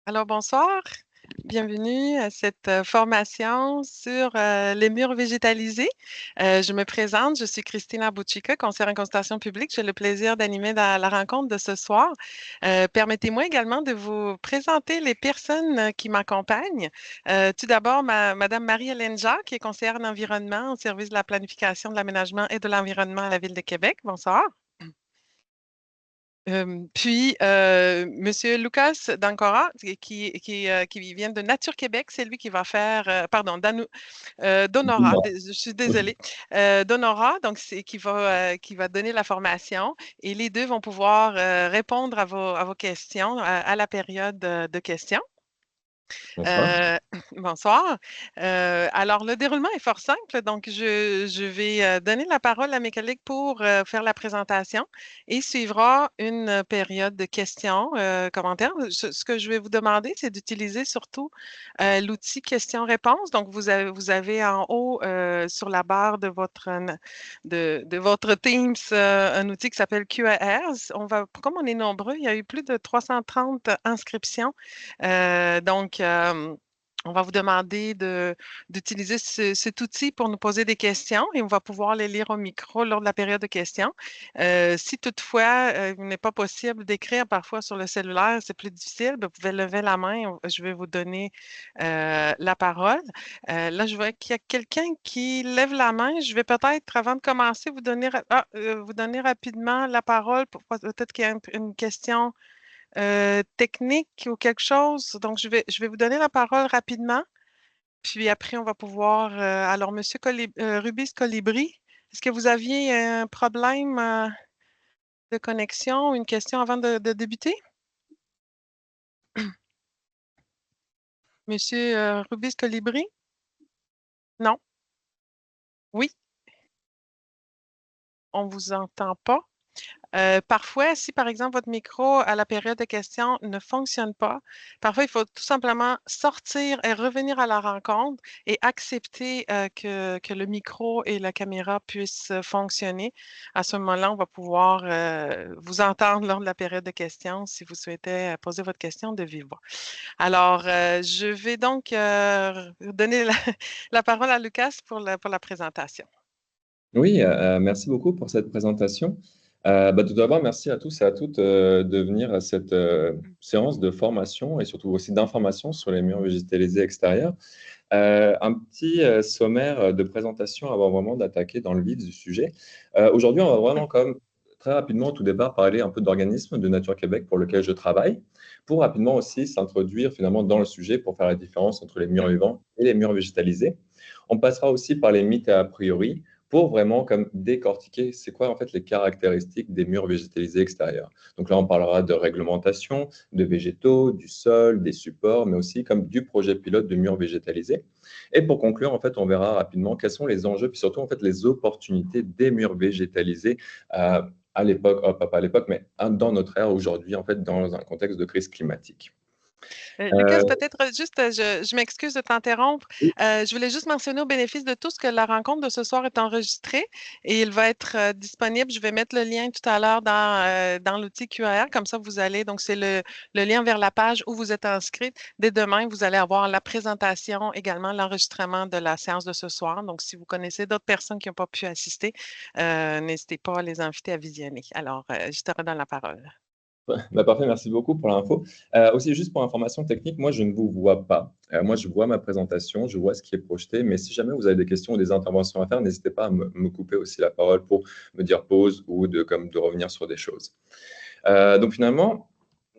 Alors bonsoir, bienvenue à cette formation sur les murs végétalisés. Je me présente, je suis Christina Bouchika, conseillère en consultation publique. J'ai le plaisir d'animer la rencontre de ce soir. Permettez-moi également de vous présenter les personnes qui m'accompagnent. Tout d'abord, Madame Marie-Hélène Jacques, qui est conseillère en environnement au service de la planification, de l'aménagement et de l'environnement à la Ville de Québec. Bonsoir. Puis, Monsieur Lucas Dancora, qui vient de Nature Québec, c'est lui qui va faire, pardon, Donora, Dis-moi. je suis désolée, Donora, donc c'est qui va donner la formation et les deux vont pouvoir répondre à vos questions à la période de questions. Bonsoir. Euh, bonsoir. Alors, le déroulement est fort simple. Donc, je vais donner la parole à mes collègues pour faire la présentation et suivra une période de questions, commentaires. Ce que je vais vous demander, c'est d'utiliser surtout l'outil questions-réponses. Donc, vous avez en haut sur la barre de votre Teams un outil qui s'appelle QARs. Comme on est nombreux, il y a eu plus de 330 inscriptions. On va vous demander d'utiliser cet outil pour nous poser des questions et on va pouvoir les lire au micro lors de la période de questions. Si toutefois, il n'est pas possible d'écrire parfois sur le cellulaire, c'est plus difficile, ben, vous pouvez lever la main, je vais vous donner la parole. Là, je vois qu'il y a quelqu'un qui lève la main. Je vais peut-être, avant de commencer, vous donner rapidement la parole pour peut-être qu'il y a une question technique ou quelque chose. Donc, je vais vous donner la parole rapidement. Puis après, on va pouvoir. Alors, Monsieur Rubis Colibri, est-ce que vous aviez un problème de connexion ou une question avant de débuter? Monsieur Rubis Colibri? Non? Oui? On ne vous entend pas. Parfois, si par exemple votre micro à la période de questions ne fonctionne pas, parfois il faut tout simplement sortir et revenir à la rencontre et accepter que le micro et la caméra puissent fonctionner. À ce moment-là, on va pouvoir vous entendre lors de la période de questions si vous souhaitez poser votre question de vive voix. Alors, je vais donc donner la parole à Lucas pour la présentation. Oui, merci beaucoup pour cette présentation. Tout d'abord, merci à tous et à toutes de venir à cette séance de formation et surtout aussi d'information sur les murs végétalisés extérieurs. Un petit sommaire de présentation avant vraiment d'attaquer dans le vif du sujet. Aujourd'hui, on va vraiment comme très rapidement au tout départ parler un peu d'organisme de Nature Québec pour lequel je travaille, pour rapidement aussi s'introduire finalement dans le sujet pour faire la différence entre les murs vivants et les murs végétalisés. On passera aussi par les mythes et a priori pour vraiment comme décortiquer c'est quoi en fait les caractéristiques des murs végétalisés extérieurs. Donc là, on parlera de réglementation, de végétaux, du sol, des supports, mais aussi comme du projet pilote de murs végétalisés. Et pour conclure, en fait, on verra rapidement quels sont les enjeux, puis surtout en fait les opportunités des murs végétalisés à l'époque, pas à l'époque, mais dans notre ère aujourd'hui, en fait, dans un contexte de crise climatique. Lucas, Euh, peut-être juste, je m'excuse de t'interrompre. Je voulais juste mentionner au bénéfice de tous que la rencontre de ce soir est enregistrée et il va être disponible. Je vais mettre le lien tout à l'heure dans l'outil QR. Comme ça, vous allez, donc c'est le lien vers la page où vous êtes inscrit. Dès demain, vous allez avoir la présentation, également l'enregistrement de la séance de ce soir. Donc, si vous connaissez d'autres personnes qui n'ont pas pu assister, n'hésitez pas à les inviter à visionner. Alors, je te redonne la parole. Parfait, merci beaucoup pour l'info. Aussi, juste pour information technique, moi, je ne vous vois pas. Moi, je vois ma présentation, je vois ce qui est projeté, mais si jamais vous avez des questions ou des interventions à faire, n'hésitez pas à me couper aussi la parole pour me dire pause ou de revenir sur des choses. Donc finalement,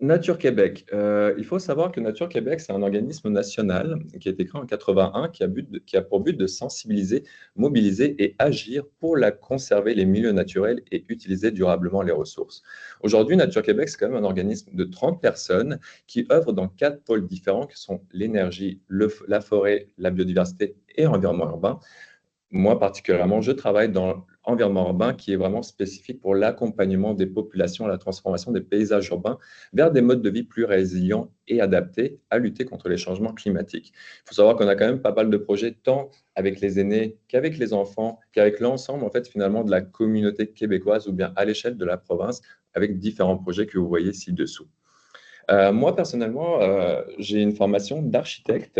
Nature Québec. Il faut savoir que Nature Québec, c'est un organisme national qui a été créé en 81, qui a pour but de sensibiliser, mobiliser et agir pour la conserver les milieux naturels et utiliser durablement les ressources. Aujourd'hui, Nature Québec, c'est quand même un organisme de 30 personnes qui œuvrent dans 4 pôles différents qui sont l'énergie, la forêt, la biodiversité et l'environnement urbain. Moi, particulièrement, je travaille dans l'environnement urbain qui est vraiment spécifique pour l'accompagnement des populations, la transformation des paysages urbains vers des modes de vie plus résilients et adaptés à lutter contre les changements climatiques. Il faut savoir qu'on a quand même pas mal de projets, tant avec les aînés qu'avec les enfants, qu'avec l'ensemble, en fait, finalement, de la communauté québécoise ou bien à l'échelle de la province, avec différents projets que vous voyez ci-dessous. Moi, personnellement, j'ai une formation d'architecte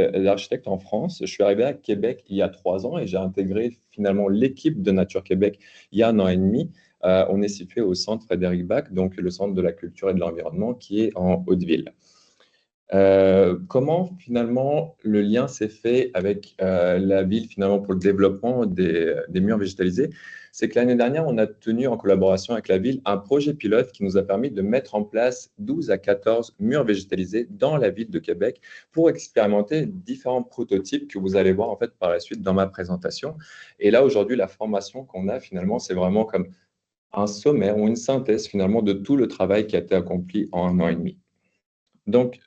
en France. Je suis arrivé à Québec il y a 3 ans et j'ai intégré finalement l'équipe de Nature Québec il y a un an et demi. On est situé au centre Frédéric Bach, donc le centre de la culture et de l'environnement qui est en Haute-Ville. Comment finalement le lien s'est fait avec la ville finalement pour le développement des murs végétalisés? C'est que l'année dernière, on a tenu en collaboration avec la ville un projet pilote qui nous a permis de mettre en place 12 à 14 murs végétalisés dans la ville de Québec pour expérimenter différents prototypes que vous allez voir en fait par la suite dans ma présentation. Et là, aujourd'hui, la formation qu'on a finalement, c'est vraiment comme un sommaire ou une synthèse finalement de tout le travail qui a été accompli en un an et demi. Donc,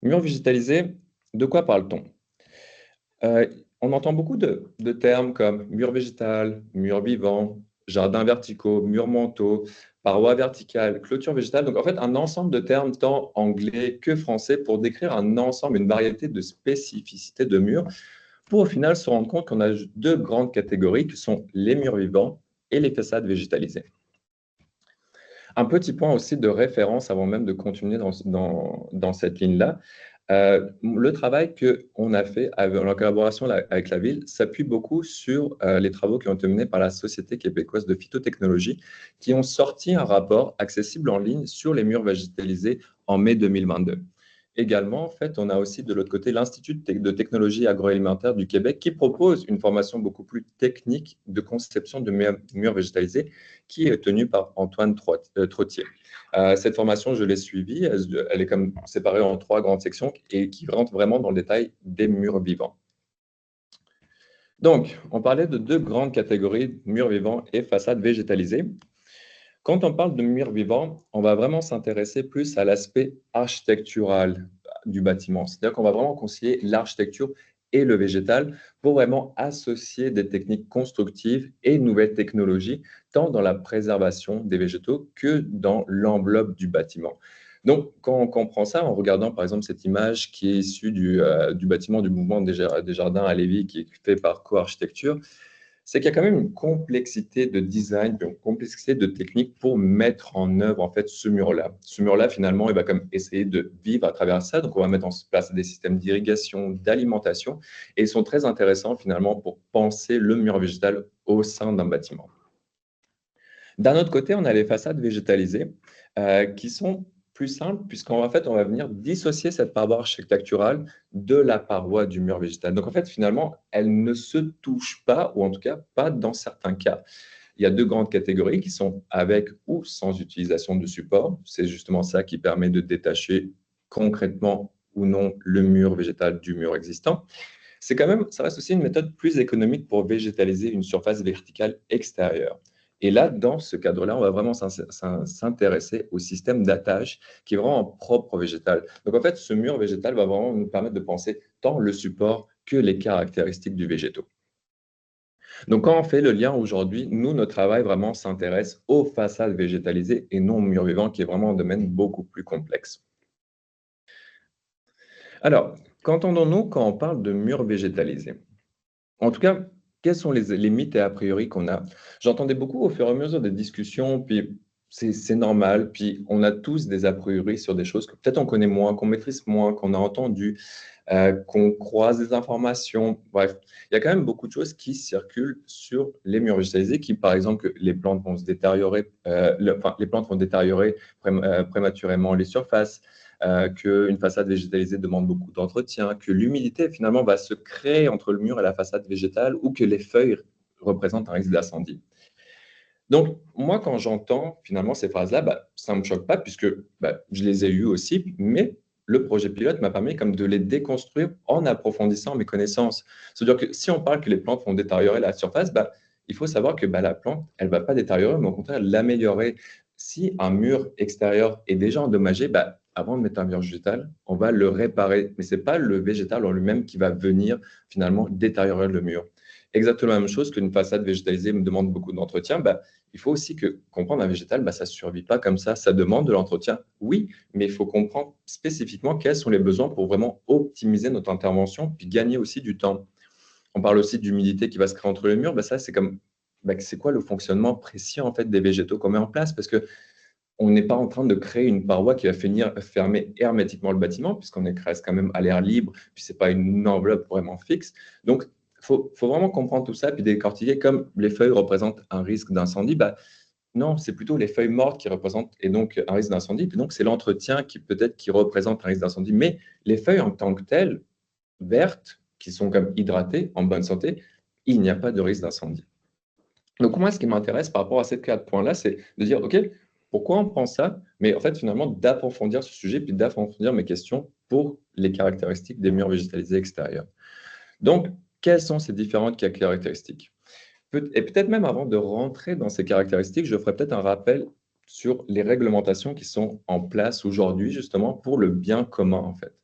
mur végétalisé, de quoi parle-t-on? Euh, on entend beaucoup de termes comme mur végétal, mur vivant, jardins verticaux, murs mentaux, parois verticales, clôture végétale. Donc, en fait, un ensemble de termes tant anglais que français pour décrire un ensemble, une variété de spécificités de murs, pour au final se rendre compte qu'on a deux grandes catégories qui sont les murs vivants et les façades végétalisées. Un petit point aussi de référence avant même de continuer dans cette ligne-là. Le travail qu'on a fait en collaboration avec la ville s'appuie beaucoup sur les travaux qui ont été menés par la Société québécoise de phytotechnologie, qui ont sorti un rapport accessible en ligne sur les murs végétalisés en mai 2022. Également, en fait, on a aussi de l'autre côté l'Institut de technologie agroalimentaire du Québec qui propose une formation beaucoup plus technique de conception de murs végétalisés qui est tenue par Antoine Trottier. Cette formation, je l'ai suivie. Elle est comme séparée en 3 grandes sections et qui rentrent vraiment dans le détail des murs vivants. Donc, on parlait de 2 grandes catégories, murs vivants et façades végétalisées. Quand on parle de murs vivants, on va vraiment s'intéresser plus à l'aspect architectural du bâtiment. C'est-à-dire qu'on va vraiment concilier l'architecture et le végétal pour vraiment associer des techniques constructives et nouvelles technologies, tant dans la préservation des végétaux que dans l'enveloppe du bâtiment. Donc, quand on comprend ça en regardant par exemple cette image qui est issue du bâtiment du mouvement des jardins à Lévis, qui est fait par Co-Architecture, c'est qu'il y a quand même une complexité de design, une complexité de technique pour mettre en œuvre en fait ce mur-là. Ce mur-là, finalement, il va comme essayer de vivre à travers ça. Donc, on va mettre en place des systèmes d'irrigation, d'alimentation, et ils sont très intéressants finalement pour penser le mur végétal au sein d'un bâtiment. D'un autre côté, on a les façades végétalisées qui sont plus simples puisqu'en fait, on va venir dissocier cette paroi architecturale de la paroi du mur végétal. Donc, en fait, finalement, elles ne se touchent pas, ou en tout cas pas dans certains cas. Il y a 2 grandes catégories qui sont avec ou sans utilisation de support. C'est justement ça qui permet de détacher concrètement ou non le mur végétal du mur existant. C'est quand même, ça reste aussi une méthode plus économique pour végétaliser une surface verticale extérieure. Et là, dans ce cadre-là, on va vraiment s'intéresser au système d'attache qui est vraiment propre au végétal. Donc, en fait, ce mur végétal va vraiment nous permettre de penser tant le support que les caractéristiques du végétaux. Donc, quand on fait le lien aujourd'hui, nous, notre travail vraiment s'intéresse aux façades végétalisées et non au mur vivant, qui est vraiment un domaine beaucoup plus complexe. Alors, qu'entendons-nous quand on parle de murs végétalisés? En tout cas, quels sont les mythes et a priori qu'on a? J'entendais beaucoup au fur et à mesure des discussions, puis c'est normal, puis on a tous des a priori sur des choses que peut-être on connaît moins, qu'on maîtrise moins, qu'on a entendu, qu'on croise des informations. Bref, il y a quand même beaucoup de choses qui circulent sur les murs végétalisés, qui par exemple, que les plantes vont se détériorer, les plantes vont détériorer prématurément les surfaces, qu'une façade végétalisée demande beaucoup d'entretien, que l'humidité finalement va se créer entre le mur et la façade végétale ou que les feuilles représentent un risque d'incendie. Donc, moi, quand j'entends finalement ces phrases-là, ça ne me choque pas puisque je les ai eues aussi, mais le projet pilote m'a permis comme de les déconstruire en approfondissant mes connaissances. C'est-à-dire que si on parle que les plantes vont détériorer la surface, il faut savoir que la plante, elle ne va pas détériorer, mais au contraire, l'améliorer. Si un mur extérieur est déjà endommagé, avant de mettre un mur végétal, on va le réparer. Mais ce n'est pas le végétal en lui-même qui va venir finalement détériorer le mur. Exactement la même chose qu'une façade végétalisée me demande beaucoup d'entretien. Il faut aussi comprendre un végétal, ça ne survit pas comme ça demande de l'entretien. Oui, mais il faut comprendre spécifiquement quels sont les besoins pour vraiment optimiser notre intervention, puis gagner aussi du temps. On parle aussi d'humidité qui va se créer entre les murs. Ça, c'est comme, c'est quoi le fonctionnement précis en fait des végétaux qu'on met en place? Parce que on n'est pas en train de créer une paroi qui va finir fermer hermétiquement le bâtiment, puisqu'on reste quand même à l'air libre, puis ce n'est pas une enveloppe vraiment fixe. Donc, il faut vraiment comprendre tout ça, puis décortiquer comme les feuilles représentent un risque d'incendie. Bah, non, c'est plutôt les feuilles mortes qui représentent et donc un risque d'incendie. Puis donc, c'est l'entretien qui peut-être qui représente un risque d'incendie. Mais les feuilles en tant que telles, vertes, qui sont comme hydratées, en bonne santé, il n'y a pas de risque d'incendie. Donc, moi, ce qui m'intéresse par rapport à ces 4 points-là, c'est de dire, OK, pourquoi on prend ça? Mais en fait, finalement, d'approfondir ce sujet, puis d'approfondir mes questions pour les caractéristiques des murs végétalisés extérieurs. Donc, quelles sont ces différentes caractéristiques? Et peut-être même avant de rentrer dans ces caractéristiques, je ferai peut-être un rappel sur les réglementations qui sont en place aujourd'hui, justement, pour le bien commun, en fait.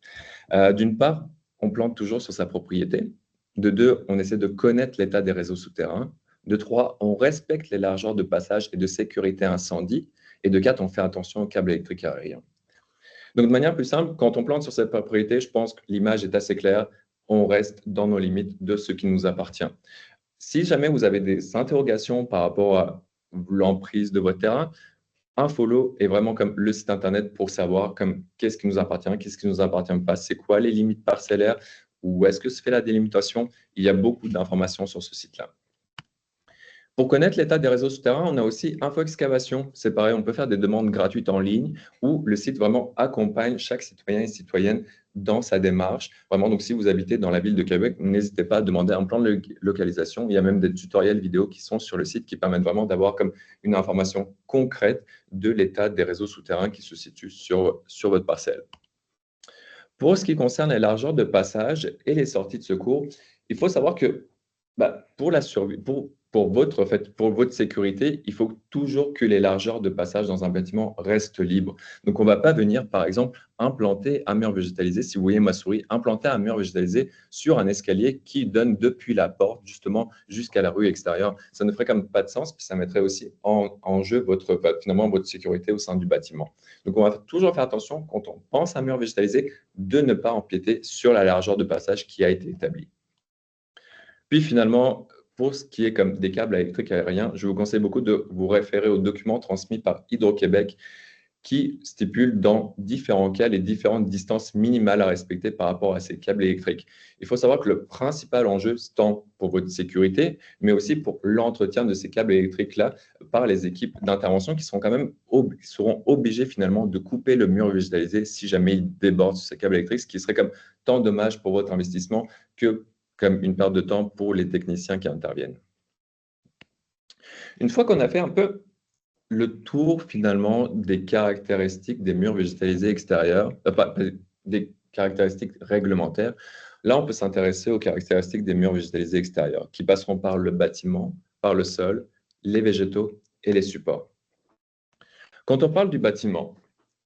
D'une part, on plante toujours sur sa propriété. De deux, on essaie de connaître l'état des réseaux souterrains. De trois, on respecte les largeurs de passage et de sécurité incendie. Et de quatre, on fait attention aux câbles électriques aériens. Donc, de manière plus simple, quand on plante sur cette propriété, je pense que l'image est assez claire. On reste dans nos limites de ce qui nous appartient. Si jamais vous avez des interrogations par rapport à l'emprise de votre terrain, Infolo est vraiment comme le site internet pour savoir comme qu'est-ce qui nous appartient, qu'est-ce qui ne nous appartient pas, c'est quoi les limites parcellaires, où est-ce que se fait la délimitation. Il y a beaucoup d'informations sur ce site-là. Pour connaître l'état des réseaux souterrains, on a aussi Info Excavation. C'est pareil, on peut faire des demandes gratuites en ligne où le site vraiment accompagne chaque citoyen et citoyenne dans sa démarche. Vraiment, donc si vous habitez dans la ville de Québec, n'hésitez pas à demander un plan de localisation. Il y a même des tutoriels vidéo qui sont sur le site qui permettent vraiment d'avoir comme une information concrète de l'état des réseaux souterrains qui se situent sur votre parcelle. Pour ce qui concerne les largeurs de passage et les sorties de secours, il faut savoir que pour la survie, pour votre sécurité, il faut toujours que les largeurs de passage dans un bâtiment restent libres. Donc, on ne va pas venir, par exemple, implanter un mur végétalisé, si vous voyez ma souris, implanter un mur végétalisé sur un escalier qui donne depuis la porte, justement, jusqu'à la rue extérieure. Ça ne ferait quand même pas de sens, puis ça mettrait aussi en jeu finalement votre sécurité au sein du bâtiment. Donc, on va toujours faire attention, quand on pense à un mur végétalisé, de ne pas empiéter sur la largeur de passage qui a été établie. Puis finalement, pour ce qui est comme des câbles électriques aériens, je vous conseille beaucoup de vous référer aux documents transmis par Hydro-Québec qui stipulent dans différents cas les différentes distances minimales à respecter par rapport à ces câbles électriques. Il faut savoir que le principal enjeu, c'est tant pour votre sécurité, mais aussi pour l'entretien de ces câbles électriques-là par les équipes d'intervention qui seront obligées finalement de couper le mur végétalisé si jamais il déborde sur ces câbles électriques, ce qui serait comme tant dommage pour votre investissement que comme une perte de temps pour les techniciens qui interviennent. Une fois qu'on a fait un peu le tour finalement des caractéristiques des murs végétalisés extérieurs, des caractéristiques réglementaires, là on peut s'intéresser aux caractéristiques des murs végétalisés extérieurs qui passeront par le bâtiment, par le sol, les végétaux et les supports. Quand on parle du bâtiment,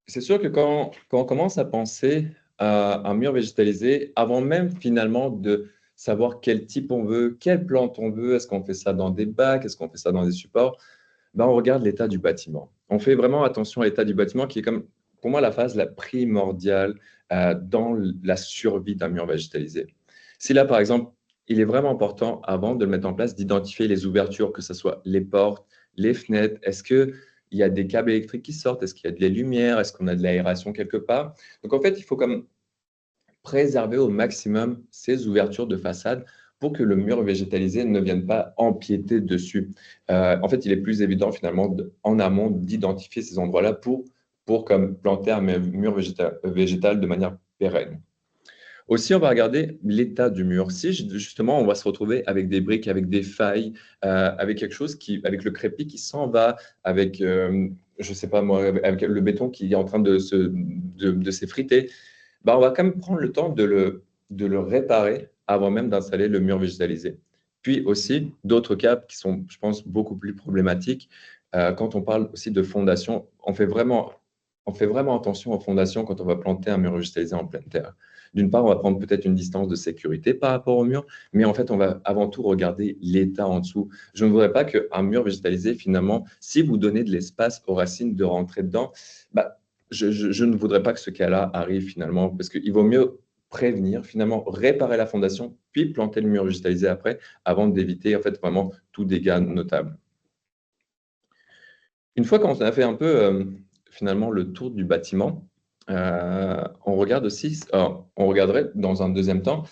c'est sûr que quand on commence à penser à un mur végétalisé, avant même finalement de savoir quel type on veut, quelle plante on veut, est-ce qu'on fait ça dans des bacs, est-ce qu'on fait ça dans des supports, on regarde l'état du bâtiment. On fait vraiment attention à l'état du bâtiment qui est comme, pour moi, la phase la primordiale dans la survie d'un mur végétalisé. Si là, par exemple, il est vraiment important, avant de le mettre en place, d'identifier les ouvertures, que ce soit les portes, les fenêtres, est-ce qu'il y a des câbles électriques qui sortent, est-ce qu'il y a des lumières, est-ce qu'on a de l'aération quelque part. Donc, en fait, il faut comme préserver au maximum ces ouvertures de façade pour que le mur végétalisé ne vienne pas empiéter dessus. En fait, il est plus évident finalement en amont d'identifier ces endroits-là pour comme planter un mur végétal de manière pérenne. Aussi, on va regarder l'état du mur. Si justement, on va se retrouver avec des briques, avec des failles, avec quelque chose avec le crépi qui s'en va, avec, je ne sais pas moi, avec le béton qui est en train de s'effriter, on va quand même prendre le temps de le réparer avant même d'installer le mur végétalisé. Puis aussi, d'autres cas qui sont, je pense, beaucoup plus problématiques. Quand on parle aussi de fondation, on fait vraiment attention aux fondations quand on va planter un mur végétalisé en pleine terre. D'une part, on va prendre peut-être une distance de sécurité par rapport au mur, mais en fait, on va avant tout regarder l'état en dessous. Je ne voudrais pas qu'un mur végétalisé, finalement, si vous donnez de l'espace aux racines de rentrer dedans, je ne voudrais pas que ce cas-là arrive finalement, parce qu'il vaut mieux prévenir, finalement, réparer la fondation, puis planter le mur végétalisé après, avant d'éviter en fait vraiment tout dégât notable. Une fois qu'on a fait un peu finalement le tour du bâtiment, on regarde aussi, on regarderait dans un deuxième temps,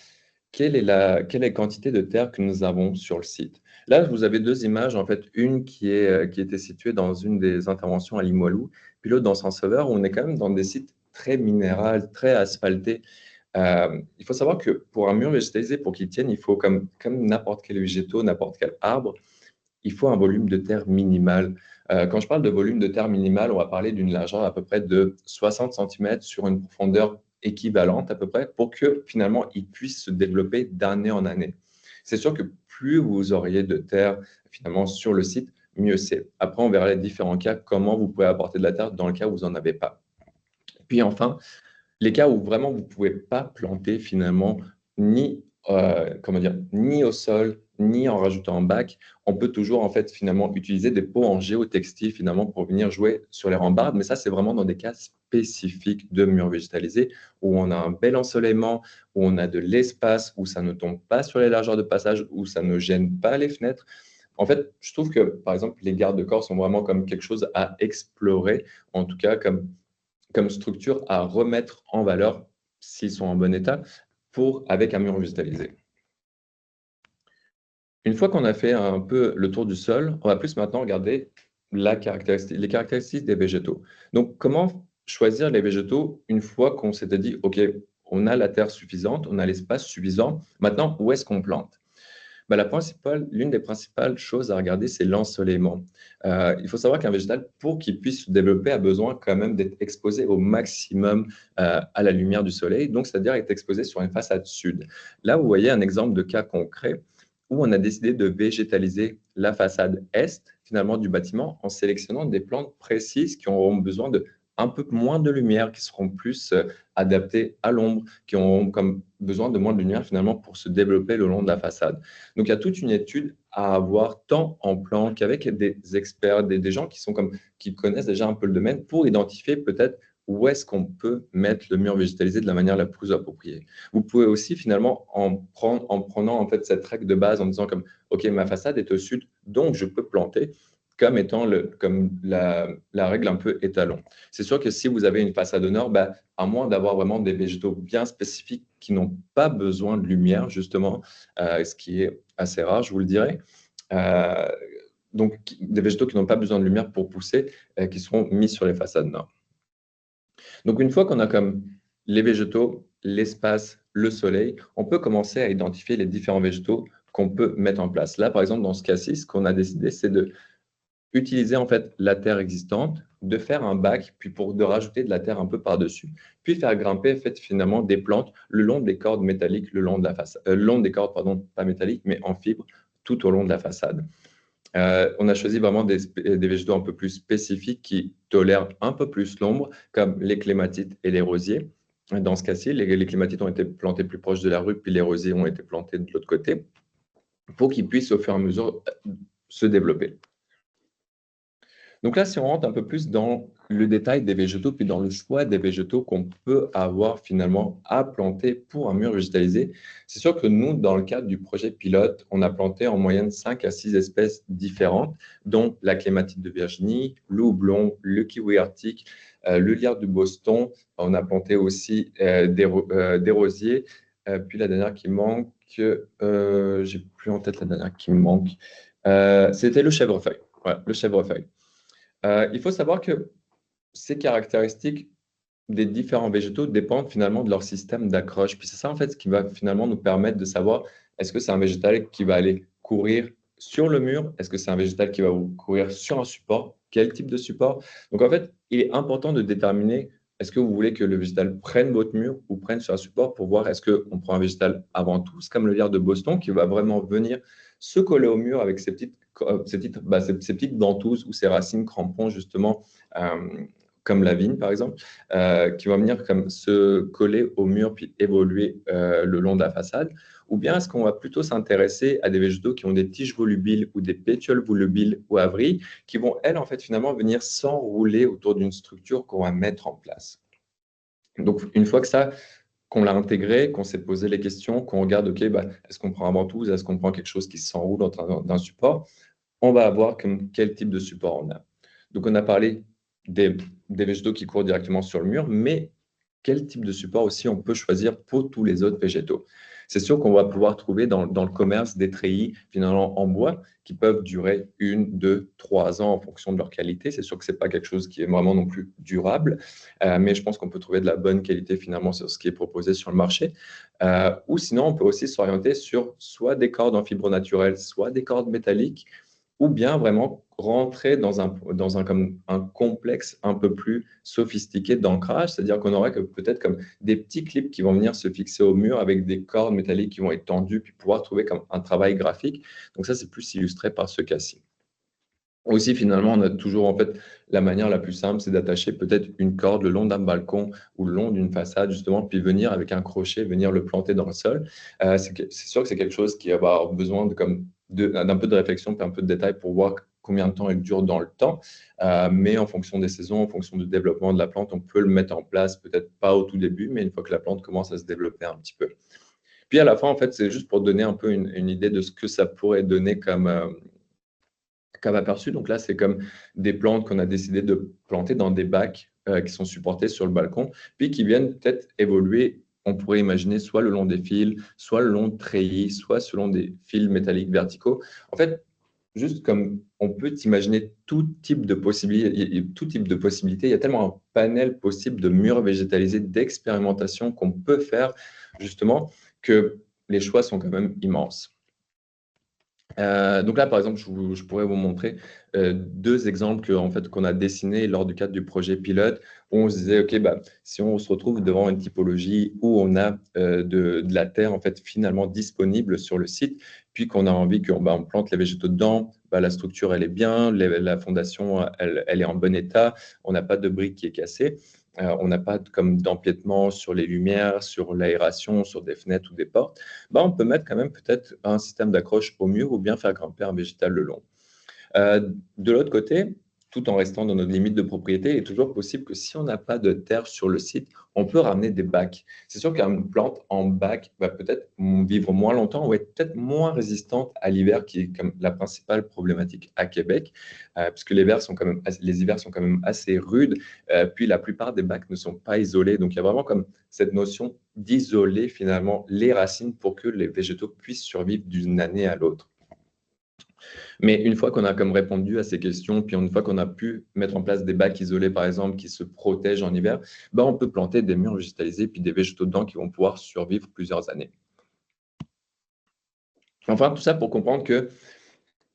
quelle est la quantité de terre que nous avons sur le site. Là, vous avez deux images, en fait, une qui était située dans une des interventions à Limoilou, puis l'autre dans Saint-Sauveur, où on est quand même dans des sites très minérales, très asphaltés. Il faut savoir que pour un mur végétalisé, pour qu'il tienne, il faut, comme n'importe quel végétaux, n'importe quel arbre, il faut un volume de terre minimal. Quand je parle de volume de terre minimal, on va parler d'une largeur à peu près de 60 centimètres sur une profondeur équivalente à peu près pour que finalement il puisse se développer d'année en année. C'est sûr que plus vous auriez de terre finalement sur le site, mieux c'est. Après, on verra les différents cas, comment vous pouvez apporter de la terre dans le cas où vous n'en avez pas. Puis enfin, les cas où vraiment vous ne pouvez pas planter finalement ni, comment dire, ni au sol, ni en rajoutant un bac, on peut toujours en fait finalement utiliser des pots en géotextile finalement pour venir jouer sur les rambardes, mais ça c'est vraiment dans des cas spécifiques de murs végétalisés où on a un bel ensoleillement, où on a de l'espace, où ça ne tombe pas sur les largeurs de passage, où ça ne gêne pas les fenêtres. En fait, je trouve que, par exemple, les garde-corps sont vraiment comme quelque chose à explorer, en tout cas comme structure à remettre en valeur s'ils sont en bon état avec un mur végétalisé. Une fois qu'on a fait un peu le tour du sol, on va plus maintenant regarder les caractéristiques des végétaux. Donc, comment choisir les végétaux une fois qu'on s'était dit, OK, on a la terre suffisante, on a l'espace suffisant, maintenant, où est-ce qu'on plante? Bah, l'une des principales choses à regarder, c'est l'ensoleillement. Il faut savoir qu'un végétal, pour qu'il puisse se développer, a besoin quand même d'être exposé au maximum à la lumière du soleil, donc c'est-à-dire être exposé sur une façade sud. Là, vous voyez un exemple de cas concret où on a décidé de végétaliser la façade est, finalement, du bâtiment en sélectionnant des plantes précises qui auront besoin de un peu moins de lumière, qui seront plus adaptées à l'ombre, qui auront comme besoin de moins de lumière finalement pour se développer le long de la façade. Donc, il y a toute une étude à avoir tant en plan qu'avec des experts, des gens qui connaissent déjà un peu le domaine pour identifier peut-être où est-ce qu'on peut mettre le mur végétalisé de la manière la plus appropriée. Vous pouvez aussi finalement en prenant en fait cette règle de base en disant comme OK, ma façade est au sud, donc je peux planter comme étant comme la règle un peu étalon. C'est sûr que si vous avez une façade au nord, bah, à moins d'avoir vraiment des végétaux bien spécifiques qui n'ont pas besoin de lumière, justement, ce qui est assez rare, je vous le dirais. Euh, donc, des végétaux qui n'ont pas besoin de lumière pour pousser, qui seront mis sur les façades nord. Donc, une fois qu'on a comme les végétaux, l'espace, le soleil, on peut commencer à identifier les différents végétaux qu'on peut mettre en place. Là, par exemple, dans ce cas-ci, ce qu'on a décidé, c'est de utiliser en fait la terre existante, de faire un bac, puis de rajouter de la terre un peu par-dessus, puis faire grimper en fait, finalement des plantes le long des cordes métalliques, le long de la façade, le long des cordes, pardon, pas métalliques, mais en fibre, tout au long de la façade. On a choisi vraiment des végétaux un peu plus spécifiques qui tolèrent un peu plus l'ombre, comme les clématites et les rosiers. Dans ce cas-ci, les clématites ont été plantées plus proches de la rue, puis les rosiers ont été plantés de l'autre côté, pour qu'ils puissent au fur et à mesure se développer. Donc là, si on rentre un peu plus dans le détail des végétaux, puis dans le choix des végétaux qu'on peut avoir finalement à planter pour un mur végétalisé, c'est sûr que nous, dans le cadre du projet pilote, on a planté en moyenne 5 à 6 espèces différentes, dont la clématite de Virginie, le houblon, le kiwi arctique, le lierre du Boston. On a planté aussi des rosiers. Puis la dernière qui manque, j'ai plus en tête la dernière qui me manque, c'était le chèvrefeuille. Voilà, le chèvrefeuille. Il faut savoir que ces caractéristiques des différents végétaux dépendent finalement de leur système d'accroche. Puis c'est ça en fait ce qui va finalement nous permettre de savoir est-ce que c'est un végétal qui va aller courir sur le mur, est-ce que c'est un végétal qui va courir sur un support, quel type de support. Donc en fait, il est important de déterminer est-ce que vous voulez que le végétal prenne votre mur ou prenne sur un support pour voir est-ce qu'on prend un végétal avant tout, c'est comme le lierre de Boston qui va vraiment venir se coller au mur avec ces petites ventouses ou ces racines crampons justement, comme la vigne par exemple, qui vont venir comme se coller au mur puis évoluer le long de la façade. Ou bien est-ce qu'on va plutôt s'intéresser à des végétaux qui ont des tiges volubiles ou des pétioles volubiles ou abris qui vont, elles, en fait, finalement, venir s'enrouler autour d'une structure qu'on va mettre en place. Donc, une fois qu'on l'a intégré, qu'on s'est posé les questions, qu'on regarde, OK, bah, est-ce qu'on prend un ventouse, est-ce qu'on prend quelque chose qui s'enroule d'un support, on va avoir quel type de support on a. Donc, on a parlé des, des végétaux qui courent directement sur le mur, mais quel type de support aussi on peut choisir pour tous les autres végétaux. C'est sûr qu'on va pouvoir trouver dans le commerce des treillis finalement en bois qui peuvent durer 1, 2, 3 ans en fonction de leur qualité. C'est sûr que ce n'est pas quelque chose qui est vraiment non plus durable, mais je pense qu'on peut trouver de la bonne qualité finalement sur ce qui est proposé sur le marché. Ou sinon, on peut aussi s'orienter sur soit des cordes en fibre naturelle, soit des cordes métalliques, ou bien vraiment rentrer comme un complexe un peu plus sophistiqué d'ancrage, c'est-à-dire qu'on aurait peut-être comme des petits clips qui vont venir se fixer au mur avec des cordes métalliques qui vont être tendues, puis pouvoir trouver comme un travail graphique. Donc ça, c'est plus illustré par ce cas-ci. Aussi, finalement, on a toujours en fait la manière la plus simple, c'est d'attacher peut-être une corde le long d'un balcon ou le long d'une façade, justement, puis venir avec un crochet, venir le planter dans le sol. C'est sûr que c'est quelque chose qui va avoir besoin d'un peu de réflexion, puis un peu de détail pour voir combien de temps il dure dans le temps. Mais en fonction des saisons, en fonction du développement de la plante, on peut le mettre en place, peut-être pas au tout début, mais une fois que la plante commence à se développer un petit peu. Puis à la fin, en fait, c'est juste pour donner un peu une idée de ce que ça pourrait donner comme aperçu. Donc là, c'est comme des plantes qu'on a décidé de planter dans des bacs qui sont supportés sur le balcon, puis qui viennent peut-être évoluer. On pourrait imaginer soit le long des fils, soit le long de treillis, soit selon des fils métalliques verticaux. En fait, juste comme on peut imaginer tout type de possibilités, il y a tellement un panel possible de murs végétalisés, d'expérimentation qu'on peut faire justement que les choix sont quand même immenses. Donc là, par exemple, je pourrais vous montrer deux exemples qu'on a dessinés lors du cadre du projet pilote, où on se disait, OK, bah, si on se retrouve devant une typologie où on a de la terre en fait, finalement disponible sur le site, puis qu'on a envie qu'on on plante les végétaux dedans, bah, la structure, elle est bien, la fondation, elle est en bon état, on n'a pas de brique qui est cassée. On n'a pas comme d'empiètement sur les lumières, sur l'aération, sur des fenêtres ou des portes. Bah, on peut mettre quand même peut-être un système d'accroche au mur ou bien faire grimper un végétal le long. De l'autre côté, tout en restant dans notre limite de propriété, il est toujours possible que si on n'a pas de terre sur le site, on peut ramener des bacs. C'est sûr qu'une plante en bac va peut-être vivre moins longtemps ou être peut-être moins résistante à l'hiver, qui est comme la principale problématique à Québec, puisque les hivers sont quand même assez rudes, puis la plupart des bacs ne sont pas isolés. Donc il y a vraiment comme cette notion d'isoler finalement les racines pour que les végétaux puissent survivre d'une année à l'autre. Mais une fois qu'on a comme répondu à ces questions, puis une fois qu'on a pu mettre en place des bacs isolés, par exemple, qui se protègent en hiver, ben on peut planter des murs végétalisés puis des végétaux dedans qui vont pouvoir survivre plusieurs années. Enfin, tout ça pour comprendre qu'il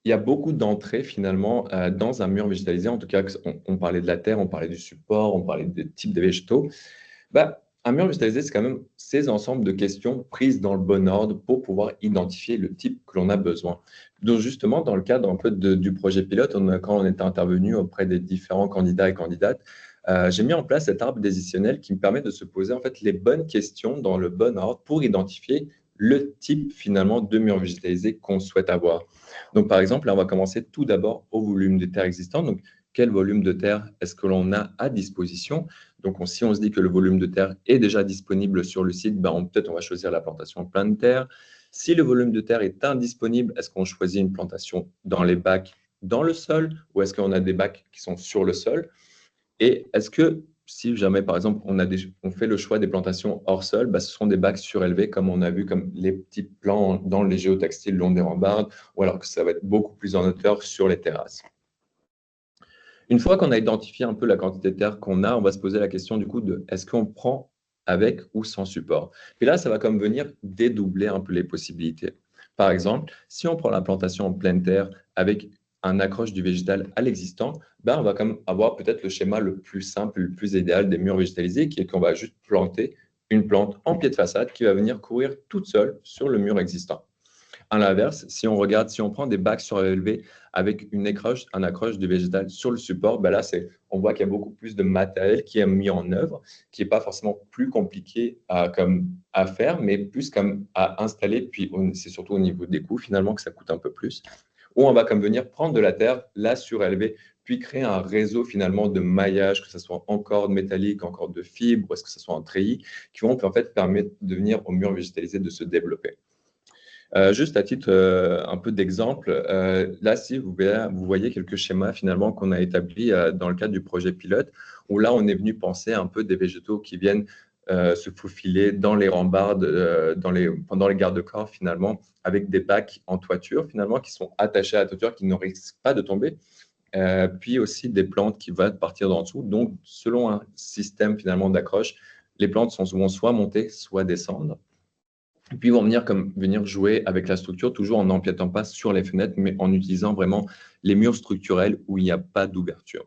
y a beaucoup d'entrées finalement dans un mur végétalisé. En tout cas, on parlait de la terre, on parlait du support, on parlait des types de végétaux. Bah, un mur végétalisé, c'est quand même ces ensembles de questions prises dans le bon ordre pour pouvoir identifier le type que l'on a besoin. Donc justement, dans le cadre un peu du projet pilote, quand on était intervenu auprès des différents candidats et candidates, j'ai mis en place cet arbre décisionnel qui me permet de se poser en fait les bonnes questions dans le bon ordre pour identifier le type finalement de mur végétalisé qu'on souhaite avoir. Donc par exemple, là, on va commencer tout d'abord au volume de terre existant. Donc quel volume de terre est-ce que l'on a à disposition? Donc, si on se dit que le volume de terre est déjà disponible sur le site, peut-être on va choisir la plantation plein de terre. Si le volume de terre est indisponible, est-ce qu'on choisit une plantation dans les bacs, dans le sol, ou est-ce qu'on a des bacs qui sont sur le sol? Et est-ce que si jamais, par exemple, on fait le choix des plantations hors sol, ce sont des bacs surélevés, comme on a vu, comme les petits plans dans les géotextiles long des rambardes, ou alors que ça va être beaucoup plus en hauteur sur les terrasses. Une fois qu'on a identifié un peu la quantité de terre qu'on a, on va se poser la question du coup de est-ce qu'on prend avec ou sans support? Et là, ça va comme venir dédoubler un peu les possibilités. Par exemple, si on prend la plantation en pleine terre avec un accroche du végétal à l'existant, on va comme avoir peut-être le schéma le plus simple, le plus idéal des murs végétalisés, qui est qu'on va juste planter une plante en pied de façade qui va venir courir toute seule sur le mur existant. À l'inverse, si on prend des bacs surélevés avec un accroche du végétal sur le support, là, on voit qu'il y a beaucoup plus de matériel qui est mis en œuvre, qui n'est pas forcément plus compliqué à faire, mais plus comme à installer. Puis c'est surtout au niveau des coûts, finalement, que ça coûte un peu plus. Ou on va comme venir prendre de la terre, la surélever, puis créer un réseau finalement de maillage, que ce soit en corde métallique, en corde de fibre, ou est-ce que ce soit en treillis, qui vont en fait permettre de venir au mur végétalisé de se développer. Juste à titre un peu d'exemple, là, si vous voyez quelques schémas finalement qu'on a établis dans le cadre du projet pilote, où là, on est venu penser un peu des végétaux qui viennent se faufiler dans les rambardes, pendant les garde-corps finalement, avec des bacs en toiture finalement qui sont attachés à la toiture, qui ne risquent pas de tomber. Puis aussi des plantes qui vont partir d'en dessous. Donc, selon un système finalement d'accroche, les plantes vont soit monter, soit descendre. Et puis, ils vont venir jouer avec la structure, toujours en n'empiétant pas sur les fenêtres, mais en utilisant vraiment les murs structurels où il n'y a pas d'ouverture.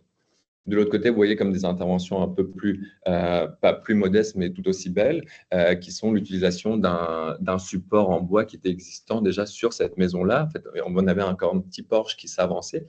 De l'autre côté, vous voyez comme des interventions un peu plus, pas plus modestes, mais tout aussi belles, qui sont l'utilisation d'un support en bois qui était existant déjà sur cette maison-là. En fait, on avait encore un petit porche qui s'avançait.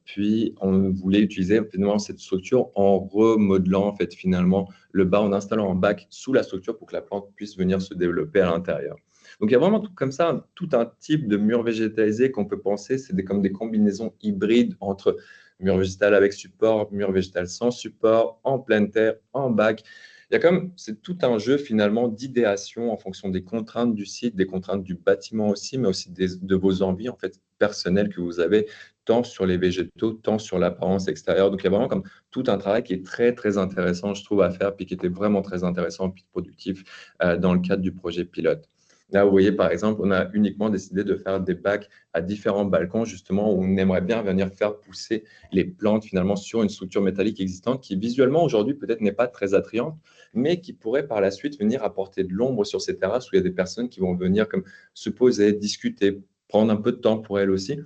Puis, on voulait utiliser finalement cette structure en remodelant en fait, finalement le bas, en installant un bac sous la structure pour que la plante puisse venir se développer à l'intérieur. Donc, il y a vraiment tout, comme ça tout un type de mur végétalisé qu'on peut penser. C'est comme des combinaisons hybrides entre mur végétal avec support, mur végétal sans support, en pleine terre, en bac. Il y a comme, c'est tout un jeu finalement d'idéation en fonction des contraintes du site, des contraintes du bâtiment aussi, mais aussi de vos envies en fait personnelles que vous avez, tant sur les végétaux, tant sur l'apparence extérieure. Donc il y a vraiment comme tout un travail qui est très très intéressant, je trouve, à faire, puis qui était vraiment très intéressant et productif dans le cadre du projet pilote. Là, vous voyez, par exemple, on a uniquement décidé de faire des bacs à différents balcons, justement, où on aimerait bien venir faire pousser les plantes, finalement, sur une structure métallique existante qui, visuellement, aujourd'hui, peut-être n'est pas très attrayante, mais qui pourrait, par la suite, venir apporter de l'ombre sur ces terrasses où il y a des personnes qui vont venir comme se poser, discuter, prendre un peu de temps pour elles aussi,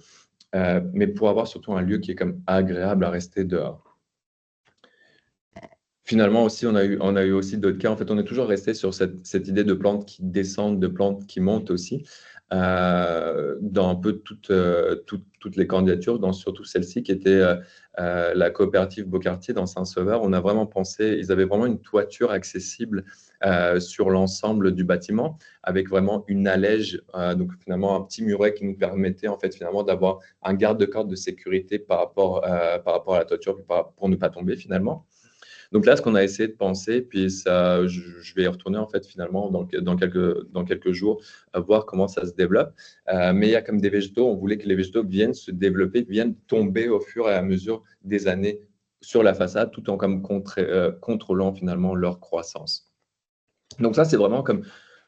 mais pour avoir surtout un lieu qui est comme agréable à rester dehors. Finalement aussi, on a eu aussi d'autres cas. En fait, on est toujours resté sur cette idée de plantes qui descendent, de plantes qui montent aussi, dans un peu toutes les candidatures, dans surtout celle-ci qui était la coopérative Beaucartier dans Saint-Sauveur. On a vraiment pensé, ils avaient vraiment une toiture accessible sur l'ensemble du bâtiment, avec vraiment une allège, donc finalement un petit muret qui nous permettait en fait finalement d'avoir un garde-corps de sécurité par rapport à la toiture pour ne pas tomber finalement. Donc là, ce qu'on a essayé de penser, puis ça, je vais y retourner en fait finalement dans quelques jours, voir comment ça se développe. Mais il y a comme des végétaux, on voulait que les végétaux viennent se développer, viennent tomber au fur et à mesure des années sur la façade, tout en comme contrôlant finalement leur croissance. Donc ça, c'est vraiment comme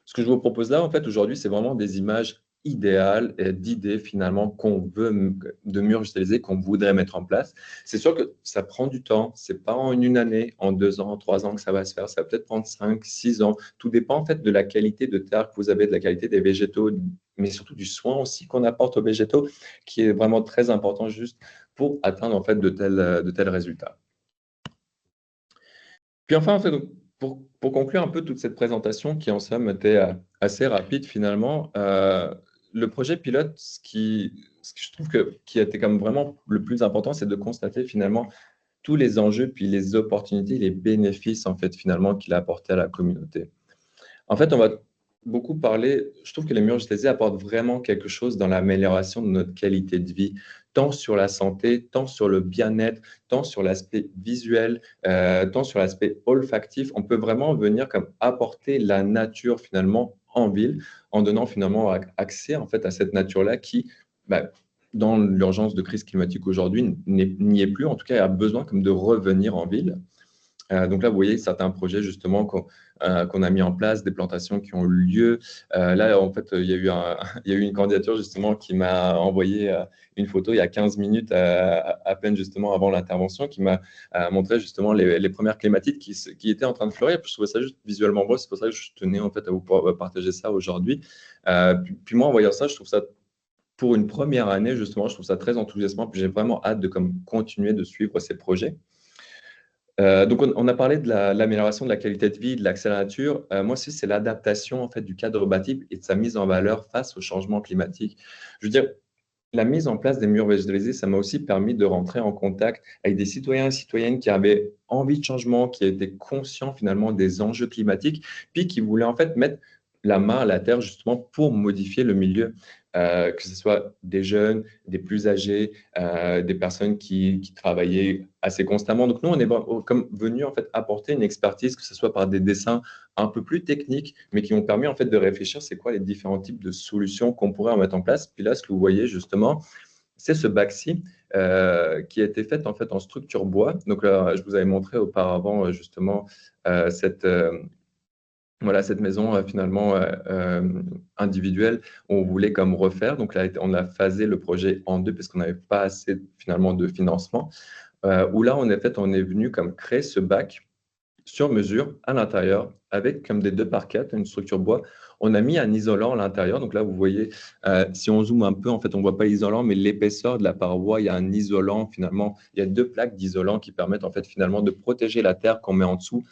ce que je vous propose là, en fait, aujourd'hui, c'est vraiment des images idéales et d'idées finalement qu'on veut de murs végétalisés qu'on voudrait mettre en place. C'est sûr que ça prend du temps, c'est pas en une année, en 2 ans, en 3 ans que ça va se faire, ça va peut-être prendre 5, 6 ans. Tout dépend en fait de la qualité de terre que vous avez, de la qualité des végétaux, mais surtout du soin aussi qu'on apporte aux végétaux, qui est vraiment très important juste pour atteindre en fait de tels résultats. Puis enfin, en fait, donc, pour conclure un peu toute cette présentation qui en somme était assez rapide finalement, le projet pilote, ce que je trouve qui a été comme vraiment le plus important, c'est de constater finalement tous les enjeux, puis les opportunités, les bénéfices en fait finalement qu'il a apporté à la communauté. En fait, on va beaucoup parler, je trouve que les murs végétalisés apportent vraiment quelque chose dans l'amélioration de notre qualité de vie, tant sur la santé, tant sur le bien-être, tant sur l'aspect visuel, tant sur l'aspect olfactif. On peut vraiment venir comme apporter la nature finalement en ville, en donnant finalement accès en fait à cette nature-là qui, bah, dans l'urgence de crise climatique aujourd'hui, n'y est plus, en tout cas, a besoin comme de revenir en ville. Donc là, vous voyez certains projets justement qu'on a mis en place, des plantations qui ont eu lieu. Là, en fait, il y a eu il y a eu une candidature justement qui m'a envoyé une photo il y a 15 minutes, à peine justement avant l'intervention, qui m'a montré justement les premières clématites qui étaient en train de fleurir. Je trouvais ça juste visuellement beau, c'est pour ça que je tenais en fait à vous partager ça aujourd'hui. Puis moi, en voyant ça, je trouve ça pour une première année, justement, je trouve ça très enthousiasmant. Puis j'ai vraiment hâte de continuer de suivre ces projets. Donc, on a parlé de l'amélioration de la qualité de vie, de l'accès à la nature. Moi aussi, c'est l'adaptation en fait, du cadre bâti et de sa mise en valeur face au changement climatique. Je veux dire, la mise en place des murs végétalisés, ça m'a aussi permis de rentrer en contact avec des citoyens et citoyennes qui avaient envie de changement, qui étaient conscients finalement des enjeux climatiques, puis qui voulaient en fait mettre la main à la terre justement pour modifier le milieu, que ce soit des jeunes, des plus âgés, des personnes qui travaillaient assez constamment. Donc nous, on est comme venus en fait apporter une expertise, que ce soit par des dessins un peu plus techniques, mais qui ont permis en fait de réfléchir, c'est quoi les différents types de solutions qu'on pourrait mettre en place. Puis là, ce que vous voyez justement, c'est ce bac-ci qui a été fait en fait en structure bois. Donc je vous avais montré auparavant justement cette voilà, cette maison finalement individuelle, on voulait comme refaire. Donc là, on a phasé le projet en deux parce qu'on n'avait pas assez finalement de financement. Où là, on est venu comme créer ce bac sur mesure à l'intérieur avec comme des deux parquettes, une structure bois. On a mis un isolant à l'intérieur. Donc là, vous voyez, si on zoome un peu, en fait, on ne voit pas l'isolant, mais l'épaisseur de la paroi, il y a un isolant finalement. Il y a deux plaques d'isolant qui permettent en fait finalement de protéger la terre qu'on met en dessous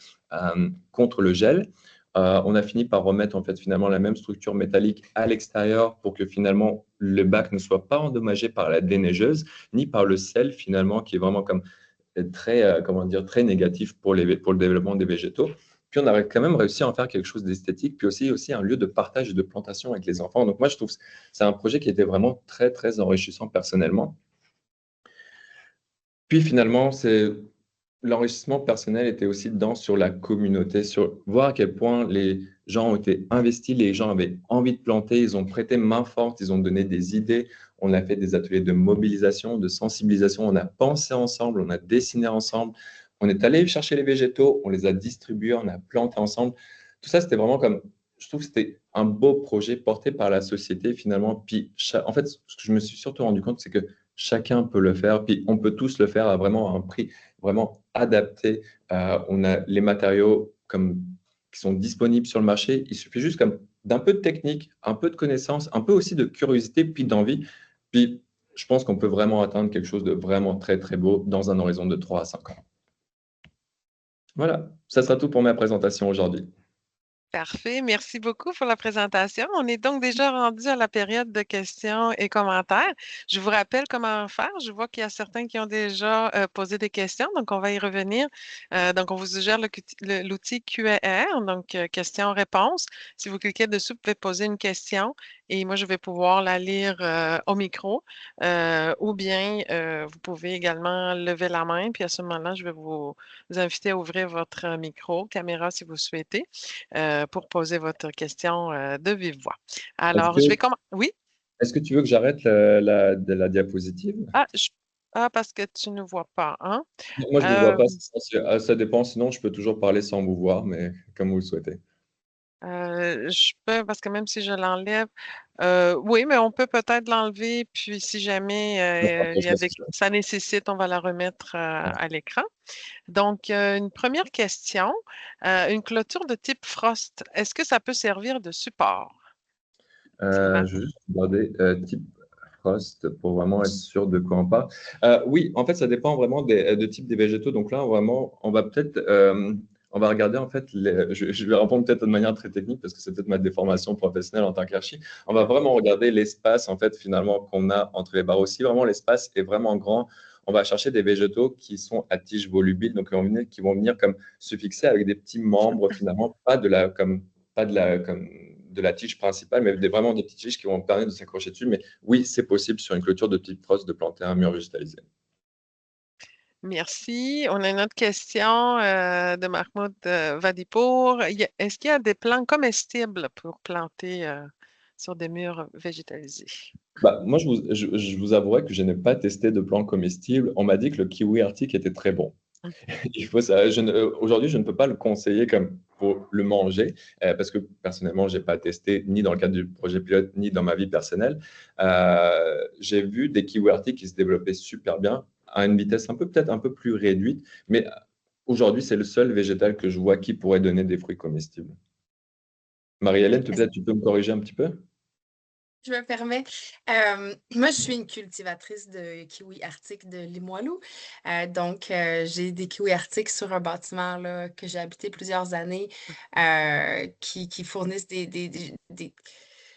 contre le gel. On a fini par remettre en fait finalement la même structure métallique à l'extérieur pour que finalement le bac ne soit pas endommagé par la déneigeuse ni par le sel finalement qui est vraiment comme très comment dire très négatif pour le développement des végétaux. Puis on a quand même réussi à en faire quelque chose d'esthétique, puis aussi un lieu de partage et de plantation avec les enfants. Donc moi je trouve que c'est un projet qui était vraiment très très enrichissant personnellement. Puis finalement, c'est l'enrichissement personnel était aussi dedans sur la communauté, sur voir à quel point les gens ont été investis, les gens avaient envie de planter, ils ont prêté main forte, ils ont donné des idées. On a fait des ateliers de mobilisation, de sensibilisation, on a pensé ensemble, on a dessiné ensemble, on est allé chercher les végétaux, on les a distribués, on a planté ensemble. Tout ça, c'était vraiment comme, je trouve que c'était un beau projet porté par la société finalement. Puis, en fait, ce que je me suis surtout rendu compte, c'est que chacun peut le faire, puis on peut tous le faire à vraiment un prix vraiment adapté. On a les matériaux qui sont disponibles sur le marché. Il suffit juste comme d'un peu de technique, un peu de connaissance, un peu aussi de curiosité, puis d'envie. Puis je pense qu'on peut vraiment atteindre quelque chose de vraiment très, très beau dans un horizon de 3 à 5 ans. Voilà, ça sera tout pour ma présentation aujourd'hui. Parfait. Merci beaucoup pour la présentation. On est donc déjà rendu à la période de questions et commentaires. Je vous rappelle comment faire. Je vois qu'il y a certains qui ont déjà posé des questions, donc on va y revenir. Donc, on vous suggère l'outil Q&R, donc questions-réponses. Si vous cliquez dessus, vous pouvez poser une question et moi, je vais pouvoir la lire au micro. Ou bien, vous pouvez également lever la main, puis à ce moment-là, je vais vous inviter à ouvrir votre micro, caméra si vous souhaitez pour poser votre question de vive voix. Est-ce Alors, que, je vais commencer. Oui? est-ce que tu veux que j'arrête la diapositive? Ah, parce que tu ne vois pas, hein? Moi, je ne vous vois Euh, pas. Ça dépend. Sinon, je peux toujours parler sans vous voir, mais comme vous le souhaitez. je peux, parce que même si je l'enlève, oui, mais on peut peut-être l'enlever, puis si jamais Je me il y a rapprocherai, si tu ça nécessite, on va la remettre à l'écran. Donc, une première question, une clôture de type Frost, est-ce que ça peut servir de support? C'est ma... Je vais juste regarder type Frost pour vraiment être sûr de quoi on parle. Oui, en fait, ça dépend vraiment de type des végétaux. Donc là, vraiment, on va peut-être, on va regarder en fait, je vais répondre peut-être de manière très technique parce que c'est peut-être ma déformation professionnelle en tant qu'archi. On va vraiment regarder l'espace en fait finalement qu'on a entre les barreaux. Si vraiment l'espace est vraiment grand, on va chercher des végétaux qui sont à tige volubile, donc qui vont venir comme se fixer avec des petits membres finalement, pas de la tige principale, mais vraiment des petites tiges qui vont permettre de s'accrocher dessus. Mais oui, c'est possible sur une clôture de type frost de planter un mur végétalisé. Merci. On a une autre question de Mahmoud Vadipour. Est-ce qu'il y a des plants comestibles pour planter sur des murs végétalisés? Bah, moi, je vous avouerai que je n'ai pas testé de plan comestible. On m'a dit que le kiwi arctique était très bon. Il faut ça. Aujourd'hui, je ne peux pas le conseiller comme pour le manger parce que personnellement, je n'ai pas testé ni dans le cadre du projet pilote ni dans ma vie personnelle. J'ai vu des kiwis arctiques qui se développaient super bien à une vitesse peut-être un peu plus réduite, mais aujourd'hui, c'est le seul végétal que je vois qui pourrait donner des fruits comestibles. Marie-Hélène, peut-être tu peux me corriger un petit peu? Je me permets. Moi, je suis une cultivatrice de kiwis arctiques de Limoilou. Donc, j'ai des kiwis arctiques sur un bâtiment là, que j'ai habité plusieurs années qui fournissent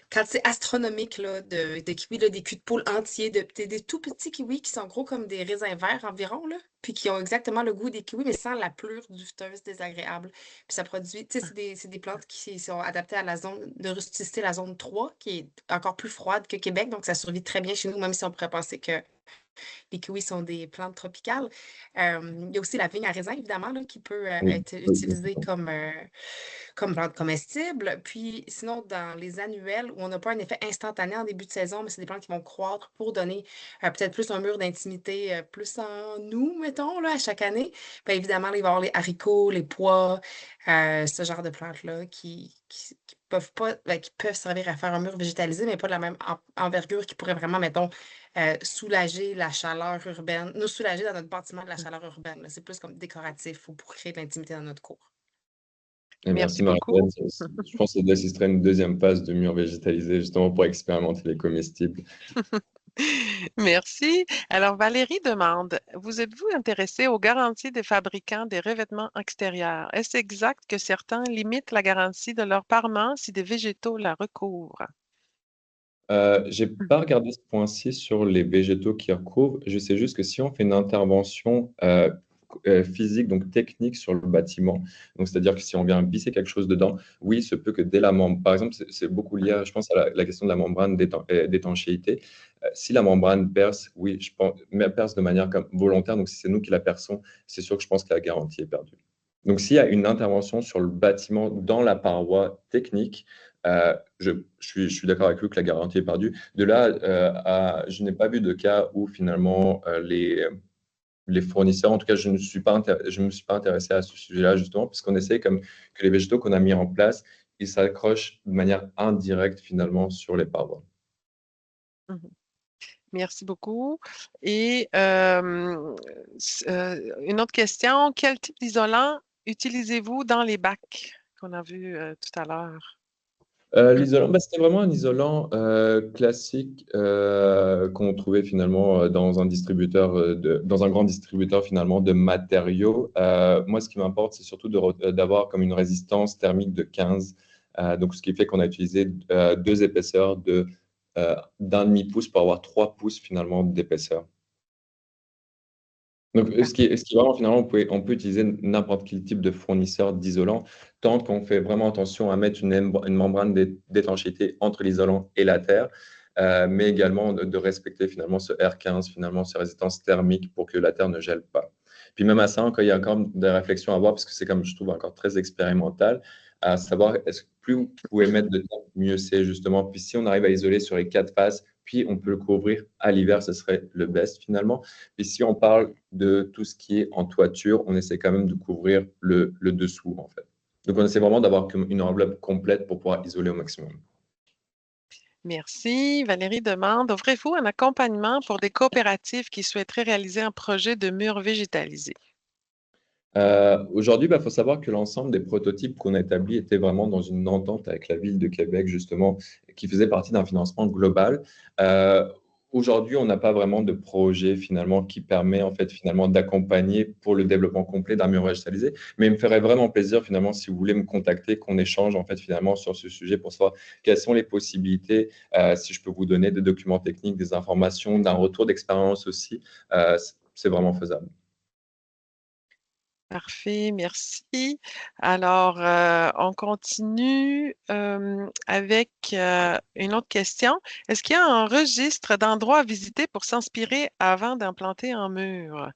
quand c'est astronomique, là, de kiwis, là, des culs de poule entiers, des tout petits kiwis qui sont gros comme des raisins verts environ, là, puis qui ont exactement le goût des kiwis, mais sans la plure dufteuse désagréable. Puis ça produit, tu sais, c'est des plantes qui sont adaptées à la zone de rusticité, la zone 3, qui est encore plus froide que Québec, donc ça survit très bien chez nous, même si on pourrait penser que les kiwis sont des plantes tropicales. Il y a aussi la vigne à raisin, évidemment, là, qui peut Oui, être oui, oui. utilisée comme plante comestible. Puis sinon, dans les annuelles, où on n'a pas un effet instantané en début de saison, mais c'est des plantes qui vont croître pour donner peut-être plus un mur d'intimité, plus en nous, mettons, là, à chaque année. Bien évidemment, il va y avoir les haricots, les pois, ce genre de plantes-là qui peuvent pas, qui peuvent servir à faire un mur végétalisé, mais pas de la même envergure qui pourrait vraiment, mettons, soulager la chaleur urbaine, nous soulager dans notre bâtiment de la chaleur urbaine. C'est plus comme décoratif ou pour créer de l'intimité dans notre cour. Et merci Merci beaucoup. Marie-Hélène. Je pense que ça serait une deuxième phase de mur végétalisé, justement pour expérimenter les comestibles. Merci. Alors, Valérie demande, vous êtes-vous intéressé aux garanties des fabricants des revêtements extérieurs? Est-ce exact que certains limitent la garantie de leur parement si des végétaux la recouvrent? J'ai pas regardé ce point-ci sur les végétaux qui recouvrent. Je sais juste que si on fait une intervention physique, donc technique sur le bâtiment, donc c'est-à-dire que si on vient visser quelque chose dedans, oui, il se peut que dès la membrane, par exemple, c'est beaucoup lié, je pense, à la question de la membrane d'étanchéité. Si la membrane perce, oui, je pense, mais perce de manière comme volontaire, donc si c'est nous qui la perçons, c'est sûr que je pense que la garantie est perdue. Donc s'il y a une intervention sur le bâtiment dans la paroi technique, je suis d'accord avec lui que la garantie est perdue. De là, je n'ai pas vu de cas où finalement les fournisseurs, en tout cas, je ne me suis pas intéressé à ce sujet-là justement, puisqu'on essaie comme que les végétaux qu'on a mis en place, ils s'accrochent de manière indirecte finalement sur les parois. Mhm. Merci beaucoup. Et une autre question, quel type d'isolant utilisez-vous dans les bacs qu'on a vu tout à l'heure? L'isolant, bah, c'était vraiment un isolant classique qu'on trouvait finalement dans un distributeur, dans un grand distributeur finalement de matériaux. Moi, ce qui m'importe, c'est surtout d'avoir comme une résistance thermique de 15. Donc, ce qui fait qu'on a utilisé deux épaisseurs d'un demi-pouce pour avoir 3 pouces finalement d'épaisseur. Donc, ce qui est vraiment, finalement, on peut utiliser n'importe quel type de fournisseur d'isolant, tant qu'on fait vraiment attention à mettre une membrane d'étanchéité entre l'isolant et la terre, mais également de respecter finalement ce R15, finalement, cette résistance thermique pour que la terre ne gèle pas. Puis même à ça, encore, il y a encore des réflexions à avoir, parce que c'est comme je trouve encore très expérimental, à savoir, est-ce que plus vous pouvez mettre de terre, mieux c'est justement. Puis si on arrive à isoler sur les 4 faces, puis on peut le couvrir à l'hiver, ce serait le best finalement. Et si on parle de tout ce qui est en toiture, on essaie quand même de couvrir le dessous, en fait. Donc, on essaie vraiment d'avoir une enveloppe complète pour pouvoir isoler au maximum. Merci. Valérie demande, offrez-vous un accompagnement pour des coopératives qui souhaiteraient réaliser un projet de mur végétalisé? Aujourd'hui, il faut savoir que l'ensemble des prototypes qu'on a établis étaient vraiment dans une entente avec la ville de Québec, justement, qui faisait partie d'un financement global. Aujourd'hui, on n'a pas vraiment de projet finalement qui permet en fait finalement d'accompagner pour le développement complet d'un mur végétalisé. Mais il me ferait vraiment plaisir finalement si vous voulez me contacter, qu'on échange en fait finalement sur ce sujet pour savoir quelles sont les possibilités, si je peux vous donner des documents techniques, des informations, d'un retour d'expérience aussi. C'est vraiment faisable. Parfait, merci. Alors, on continue avec une autre question. Est-ce qu'il y a un registre d'endroits à visiter pour s'inspirer avant d'implanter un mur?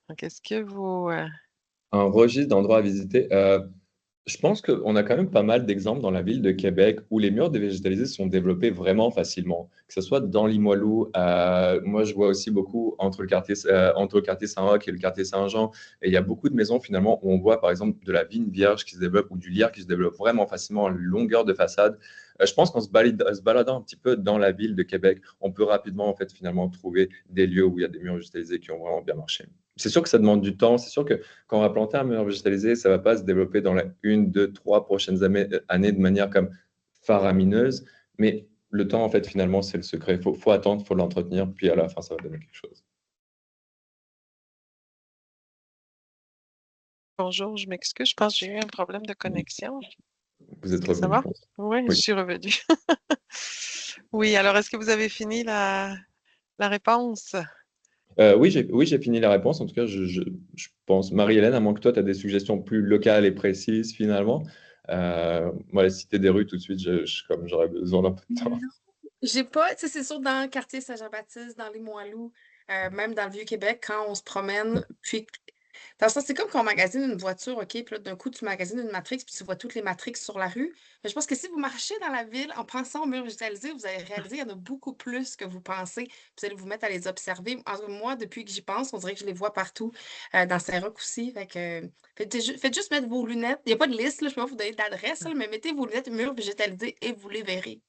Donc, est-ce que vous... Un registre d'endroits à visiter. Je pense qu'on a quand même pas mal d'exemples dans la ville de Québec où les murs dévégétalisés sont développés vraiment facilement, que ce soit dans Limoilou. Moi, je vois aussi beaucoup entre le quartier Saint-Roch et le quartier Saint-Jean. Et il y a beaucoup de maisons finalement où on voit par exemple de la vigne vierge qui se développe ou du lierre qui se développe vraiment facilement en longueur de façade. Je pense qu'en se baladant un petit peu dans la ville de Québec, on peut rapidement en fait finalement trouver des lieux où il y a des murs végétalisés qui ont vraiment bien marché. C'est sûr que ça demande du temps. C'est sûr que quand on va planter un mur végétalisé, ça ne va pas se développer dans les 1, 2, 3 prochaines années de manière comme faramineuse. Mais le temps, en fait, finalement, c'est le secret. Il faut attendre, il faut l'entretenir, puis à la fin, ça va donner quelque chose. Bonjour, je m'excuse, je pense que j'ai eu un problème de connexion. Vous êtes Est-ce que ça revenu, je va? pense. Oui, je Oui. suis revenue. Oui, alors est-ce que vous avez fini la réponse? Oui, j'ai fini la réponse. En tout cas, je pense. Marie-Hélène, à moins que toi, tu as des suggestions plus locales et précises, finalement. Moi, la cité des rues, tout de suite, comme j'aurais besoin d'un peu de temps. Non. J'ai pas, tu sais, c'est sûr, dans le quartier Saint-Jean-Baptiste, dans les Moilous, même dans le Vieux-Québec, quand on se promène, puis dans le sens, c'est comme quand on magasine une voiture, OK, puis là, d'un coup, tu magasines une Matrix, puis tu vois toutes les Matrix sur la rue. Mais je pense que si vous marchez dans la ville en pensant au mur végétalisé, vous allez réaliser qu'il y en a beaucoup plus que vous pensez. Puis vous allez vous mettre à les observer. En tout cas, moi, depuis que j'y pense, on dirait que je les vois partout, dans Saint-Roch aussi. Fait que, faites juste mettre vos lunettes. Il n'y a pas de liste, là, je ne peux pas vous donner d'adresse, là, mais mettez vos lunettes mur végétalisé et vous les verrez.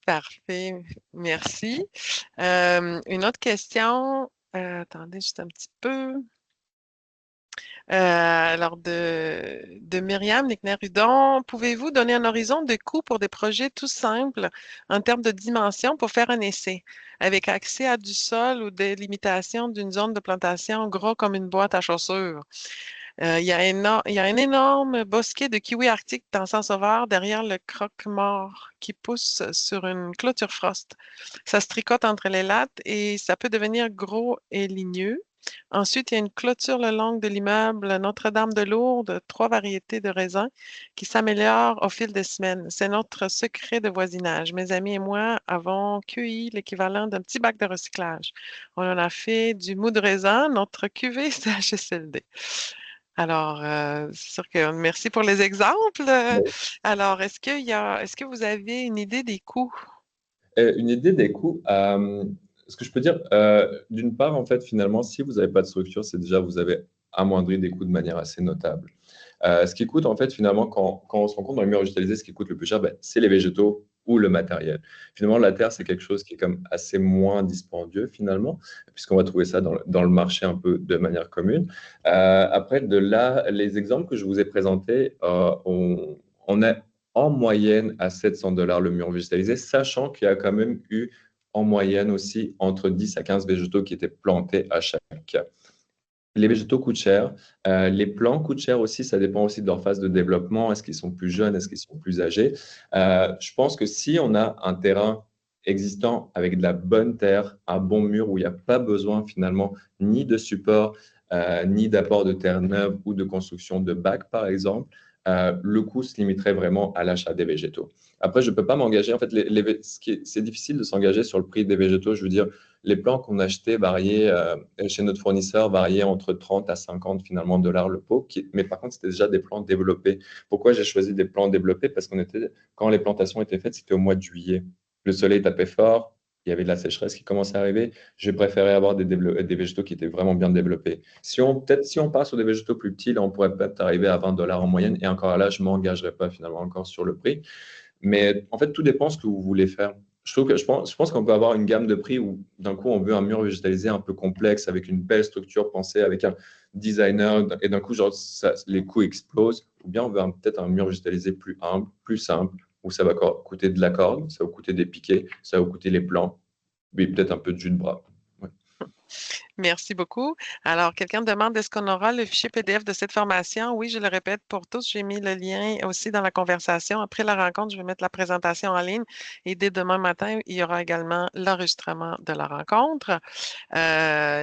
Parfait, merci. Une autre question. Attendez juste un petit peu. Alors, de Myriam Nickner-Hudon, pouvez-vous donner un horizon de coût pour des projets tout simples en termes de dimension pour faire un essai, avec accès à du sol ou délimitation d'une zone de plantation gros comme une boîte à chaussures? Il y a un énorme bosquet de kiwi arctique dans Saint-Sauveur derrière le croque-mort qui pousse sur une clôture frost. Ça se tricote entre les lattes et ça peut devenir gros et ligneux. Ensuite, il y a une clôture le long de l'immeuble Notre-Dame de Lourdes, 3 variétés de raisins qui s'améliorent au fil des semaines. C'est notre secret de voisinage. Mes amis et moi avons cueilli l'équivalent d'un petit bac de recyclage. On en a fait du mou de raisin, notre cuvée CHSLD. Alors, c'est sûr que merci pour les exemples. Alors, est-ce que vous avez une idée des coûts? Une idée des coûts. Ce que je peux dire, d'une part, en fait, finalement, si vous n'avez pas de structure, c'est déjà vous avez amoindri des coûts de manière assez notable. Ce qui coûte, en fait, finalement, quand on se rend compte dans les murs végétalisés, ce qui coûte le plus cher, ben, c'est les végétaux ou le matériel. Finalement, la terre, c'est quelque chose qui est comme assez moins dispendieux, finalement, puisqu'on va trouver ça dans le marché un peu de manière commune. Après, de là, les exemples que je vous ai présentés, on est en moyenne à 700 $ le mur végétalisé, sachant qu'il y a quand même eu en moyenne aussi entre 10 à 15 végétaux qui étaient plantés à chaque. Les végétaux coûtent cher. Les plants coûtent cher aussi. Ça dépend aussi de leur phase de développement. Est-ce qu'ils sont plus jeunes? Est-ce qu'ils sont plus âgés? Je pense que si on a un terrain existant avec de la bonne terre, un bon mur où il n'y a pas besoin finalement ni de support, ni d'apport de terre neuve ou de construction de bacs, par exemple, le coût se limiterait vraiment à l'achat des végétaux. Après, je ne peux pas m'engager. En fait, c'est difficile de s'engager sur le prix des végétaux. Je veux dire, les plants qu'on achetait variaient, chez notre fournisseur, variaient entre 30 à 50 finalement dollars le pot. Mais par contre, c'était déjà des plants développés. Pourquoi j'ai choisi des plants développés? Parce quand les plantations étaient faites, c'était au mois de juillet. Le soleil tapait fort, il y avait de la sécheresse qui commençait à arriver. J'ai préféré avoir des végétaux qui étaient vraiment bien développés. Peut-être si on part sur des végétaux plus petits, là, on pourrait peut-être arriver à 20 $ en moyenne. Et encore là, je ne m'engagerai pas finalement encore sur le prix. Mais en fait, tout dépend de ce que vous voulez faire. Je pense qu'on peut avoir une gamme de prix où d'un coup, on veut un mur végétalisé un peu complexe, avec une belle structure pensée, avec un designer, et d'un coup, genre, les coûts explosent. Ou bien on veut peut-être un mur végétalisé plus humble, plus simple, où ça va coûter de la corde, ça va coûter des piquets, ça va coûter les plants, mais peut-être un peu de jus de bras. Ouais. Merci beaucoup. Alors, quelqu'un demande est-ce qu'on aura le fichier PDF de cette formation? Oui, je le répète pour tous. J'ai mis le lien aussi dans la conversation. Après la rencontre, je vais mettre la présentation en ligne et dès demain matin, il y aura également l'enregistrement de la rencontre.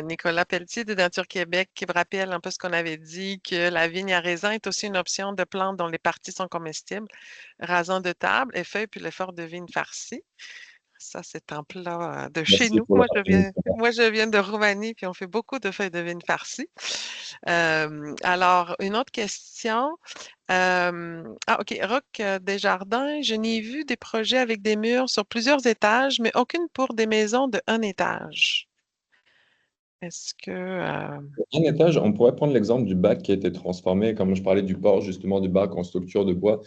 Nicolas Pelletier de Nature Québec qui me rappelle un peu ce qu'on avait dit, que la vigne à raisin est aussi une option de plante dont les parties sont comestibles. Raisin de table et feuilles puis l'effort de vigne farcie. Ça, c'est un plat de chez Merci nous. pour la Moi, je viens de Roumanie, puis on fait beaucoup de feuilles de vigne farcies. Alors, une autre question. OK. Roch Desjardins, je n'ai vu des projets avec des murs sur plusieurs étages, mais aucune pour des maisons de un étage. Est-ce que... Un étage, on pourrait prendre l'exemple du bac qui a été transformé, comme je parlais du port justement du bac en structure de bois.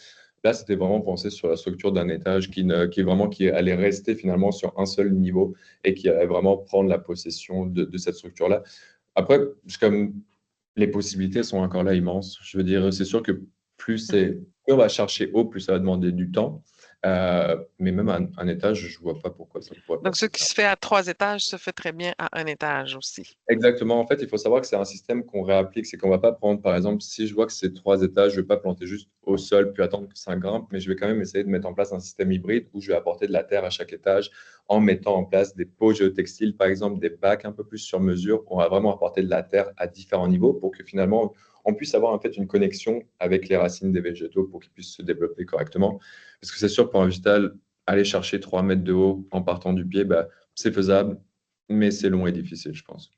Là, c'était vraiment pensé sur la structure d'un étage qui allait rester finalement sur un seul niveau et qui allait vraiment prendre la possession de cette structure-là. Après, c'est comme les possibilités sont encore là immenses. Je veux dire, c'est sûr que plus on va chercher haut, plus ça va demander du temps. Mais même un étage, je ne vois pas pourquoi ça ne pourrait pas Donc, ce se qui faire. se fait à 3 étages se fait très bien à un étage aussi. Exactement. En fait, il faut savoir que c'est un système qu'on réapplique. C'est qu'on ne va pas prendre, par exemple, si je vois que c'est 3 étages, je ne vais pas planter juste au sol puis attendre que ça grimpe, mais je vais quand même essayer de mettre en place un système hybride où je vais apporter de la terre à chaque étage en mettant en place des pots géotextiles, par exemple, des bacs un peu plus sur mesure. On va vraiment apporter de la terre à différents niveaux pour que finalement, on puisse avoir en fait une connexion avec les racines des végétaux pour qu'ils puissent se développer correctement. Parce que c'est sûr, pour un végétal, aller chercher 3 mètres de haut en partant du pied, bah, c'est faisable, mais c'est long et difficile, je pense.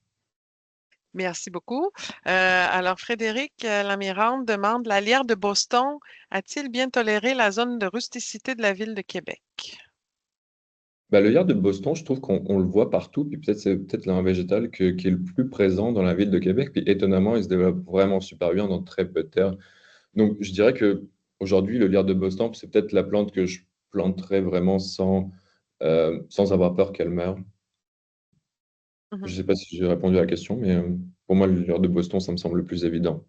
Merci beaucoup. Alors, Frédéric Lamirande demande, la lierre de Boston a-t-il bien toléré la zone de rusticité de la ville de Québec? Bah, le lierre de Boston, je trouve qu'on le voit partout, puis peut-être c'est peut-être un végétal qui est le plus présent dans la ville de Québec, puis étonnamment, il se développe vraiment super bien dans très peu de terre. Donc, je dirais que aujourd'hui, le lierre de Boston, c'est peut-être la plante que je planterais vraiment sans avoir peur qu'elle meure. Je Mhm. ne sais pas si j'ai répondu à la question, mais pour moi, le lierre de Boston, ça me semble le plus évident.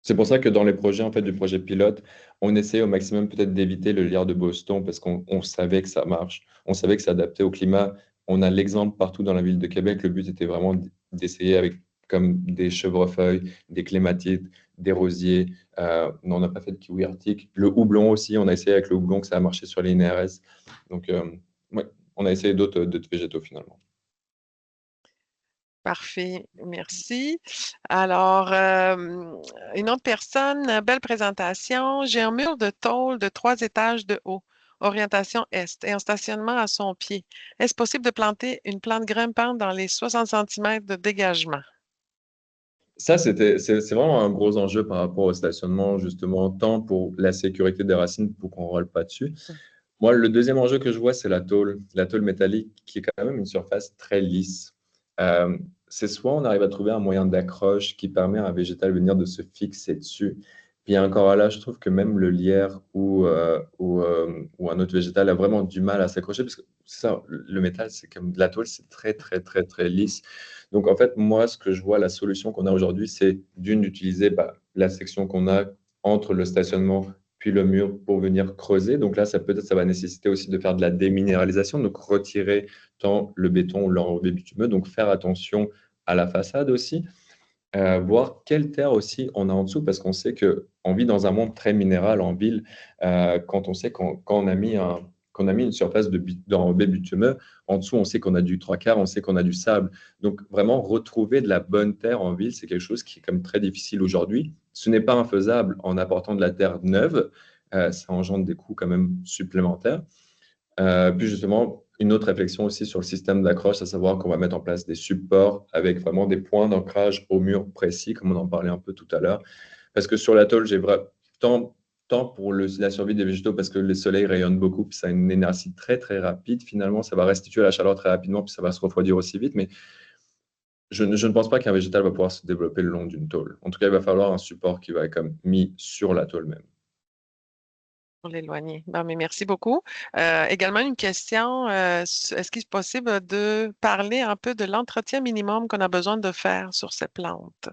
C'est pour ça que dans les projets, en fait, du projet pilote, on essaie au maximum peut-être d'éviter le lierre de Boston parce qu'on savait que ça marche. On savait que c'est adapté au climat. On a l'exemple partout dans la ville de Québec. Le but était vraiment d'essayer avec comme des chevrefeuilles, des clématites, des rosiers. Non, on n'a pas fait de kiwi arctique. Le houblon aussi, on a essayé avec le houblon que ça a marché sur les INRS. Donc, ouais, on a essayé d'autres végétaux finalement. Parfait, merci. Alors, une autre personne, belle présentation. J'ai un mur de tôle de 3 étages de haut, orientation est, et un stationnement à son pied. Est-ce possible de planter une plante grimpante dans les 60 centimètres de dégagement? Ça, c'est vraiment un gros enjeu par rapport au stationnement, justement, tant pour la sécurité des racines pour qu'on ne roule pas dessus. Moi, le deuxième enjeu que je vois, c'est la tôle métallique, qui est quand même une surface très lisse. Euh, c'est soit on arrive à trouver un moyen d'accroche qui permet à un végétal de venir de se fixer dessus. Puis encore là, je trouve que même le lierre ou un autre végétal a vraiment du mal à s'accrocher parce que ça, le métal, c'est comme de la tôle, c'est très, très, très, très lisse. Donc en fait, moi, ce que je vois, la solution qu'on a aujourd'hui, c'est d'utiliser la section qu'on a entre le stationnement puis le mur pour venir creuser. Donc là, peut-être ça va nécessiter aussi de faire de la déminéralisation, donc retirer tant le béton ou l'enrobé bitumeux, donc faire attention à la façade aussi, voir quelle terre aussi on a en dessous, parce qu'on sait qu'on vit dans un monde très minéral en ville, quand on sait quand on a mis une surface d'enrobé bitumeux, en dessous, on sait qu'on a du 3/4, on sait qu'on a du sable. Donc, vraiment, retrouver de la bonne terre en ville, c'est quelque chose qui est comme très difficile aujourd'hui. Ce n'est pas infaisable en apportant de la terre neuve. Ça engendre des coûts quand même supplémentaires. Puis justement, une autre réflexion aussi sur le système d'accroche, à savoir qu'on va mettre en place des supports avec vraiment des points d'ancrage au mur précis, comme on en parlait un peu tout à l'heure. Parce que sur l'atoll, j'ai vraiment tant pour la survie des végétaux, parce que le soleil rayonne beaucoup, puis ça a une énergie très très rapide. Finalement, ça va restituer la chaleur très rapidement, puis ça va se refroidir aussi vite. Mais je ne pense pas qu'un végétal va pouvoir se développer le long d'une tôle. En tout cas, il va falloir un support qui va être comme mis sur la tôle même. Pour l'éloigner. Bon, mais merci beaucoup. Également, une question, est-ce qu'il est possible de parler un peu de l'entretien minimum qu'on a besoin de faire sur ces plantes?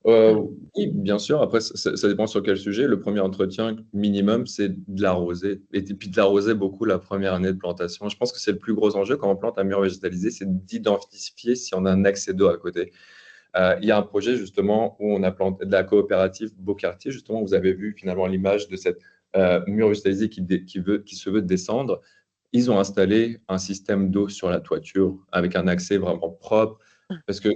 Euh, oui, bien sûr. Après, ça dépend sur quel sujet. Le premier entretien minimum, c'est de l'arroser. Et puis de l'arroser beaucoup la première année de plantation. Je pense que c'est le plus gros enjeu quand on plante un mur végétalisé, c'est d'identifier si on a un accès d'eau à côté. Il y a un projet justement où on a planté de la coopérative Beaucartier. Justement, vous avez vu finalement l'image de cette mur végétalisé qui se veut descendre. Ils ont installé un système d'eau sur la toiture avec un accès vraiment propre. Parce que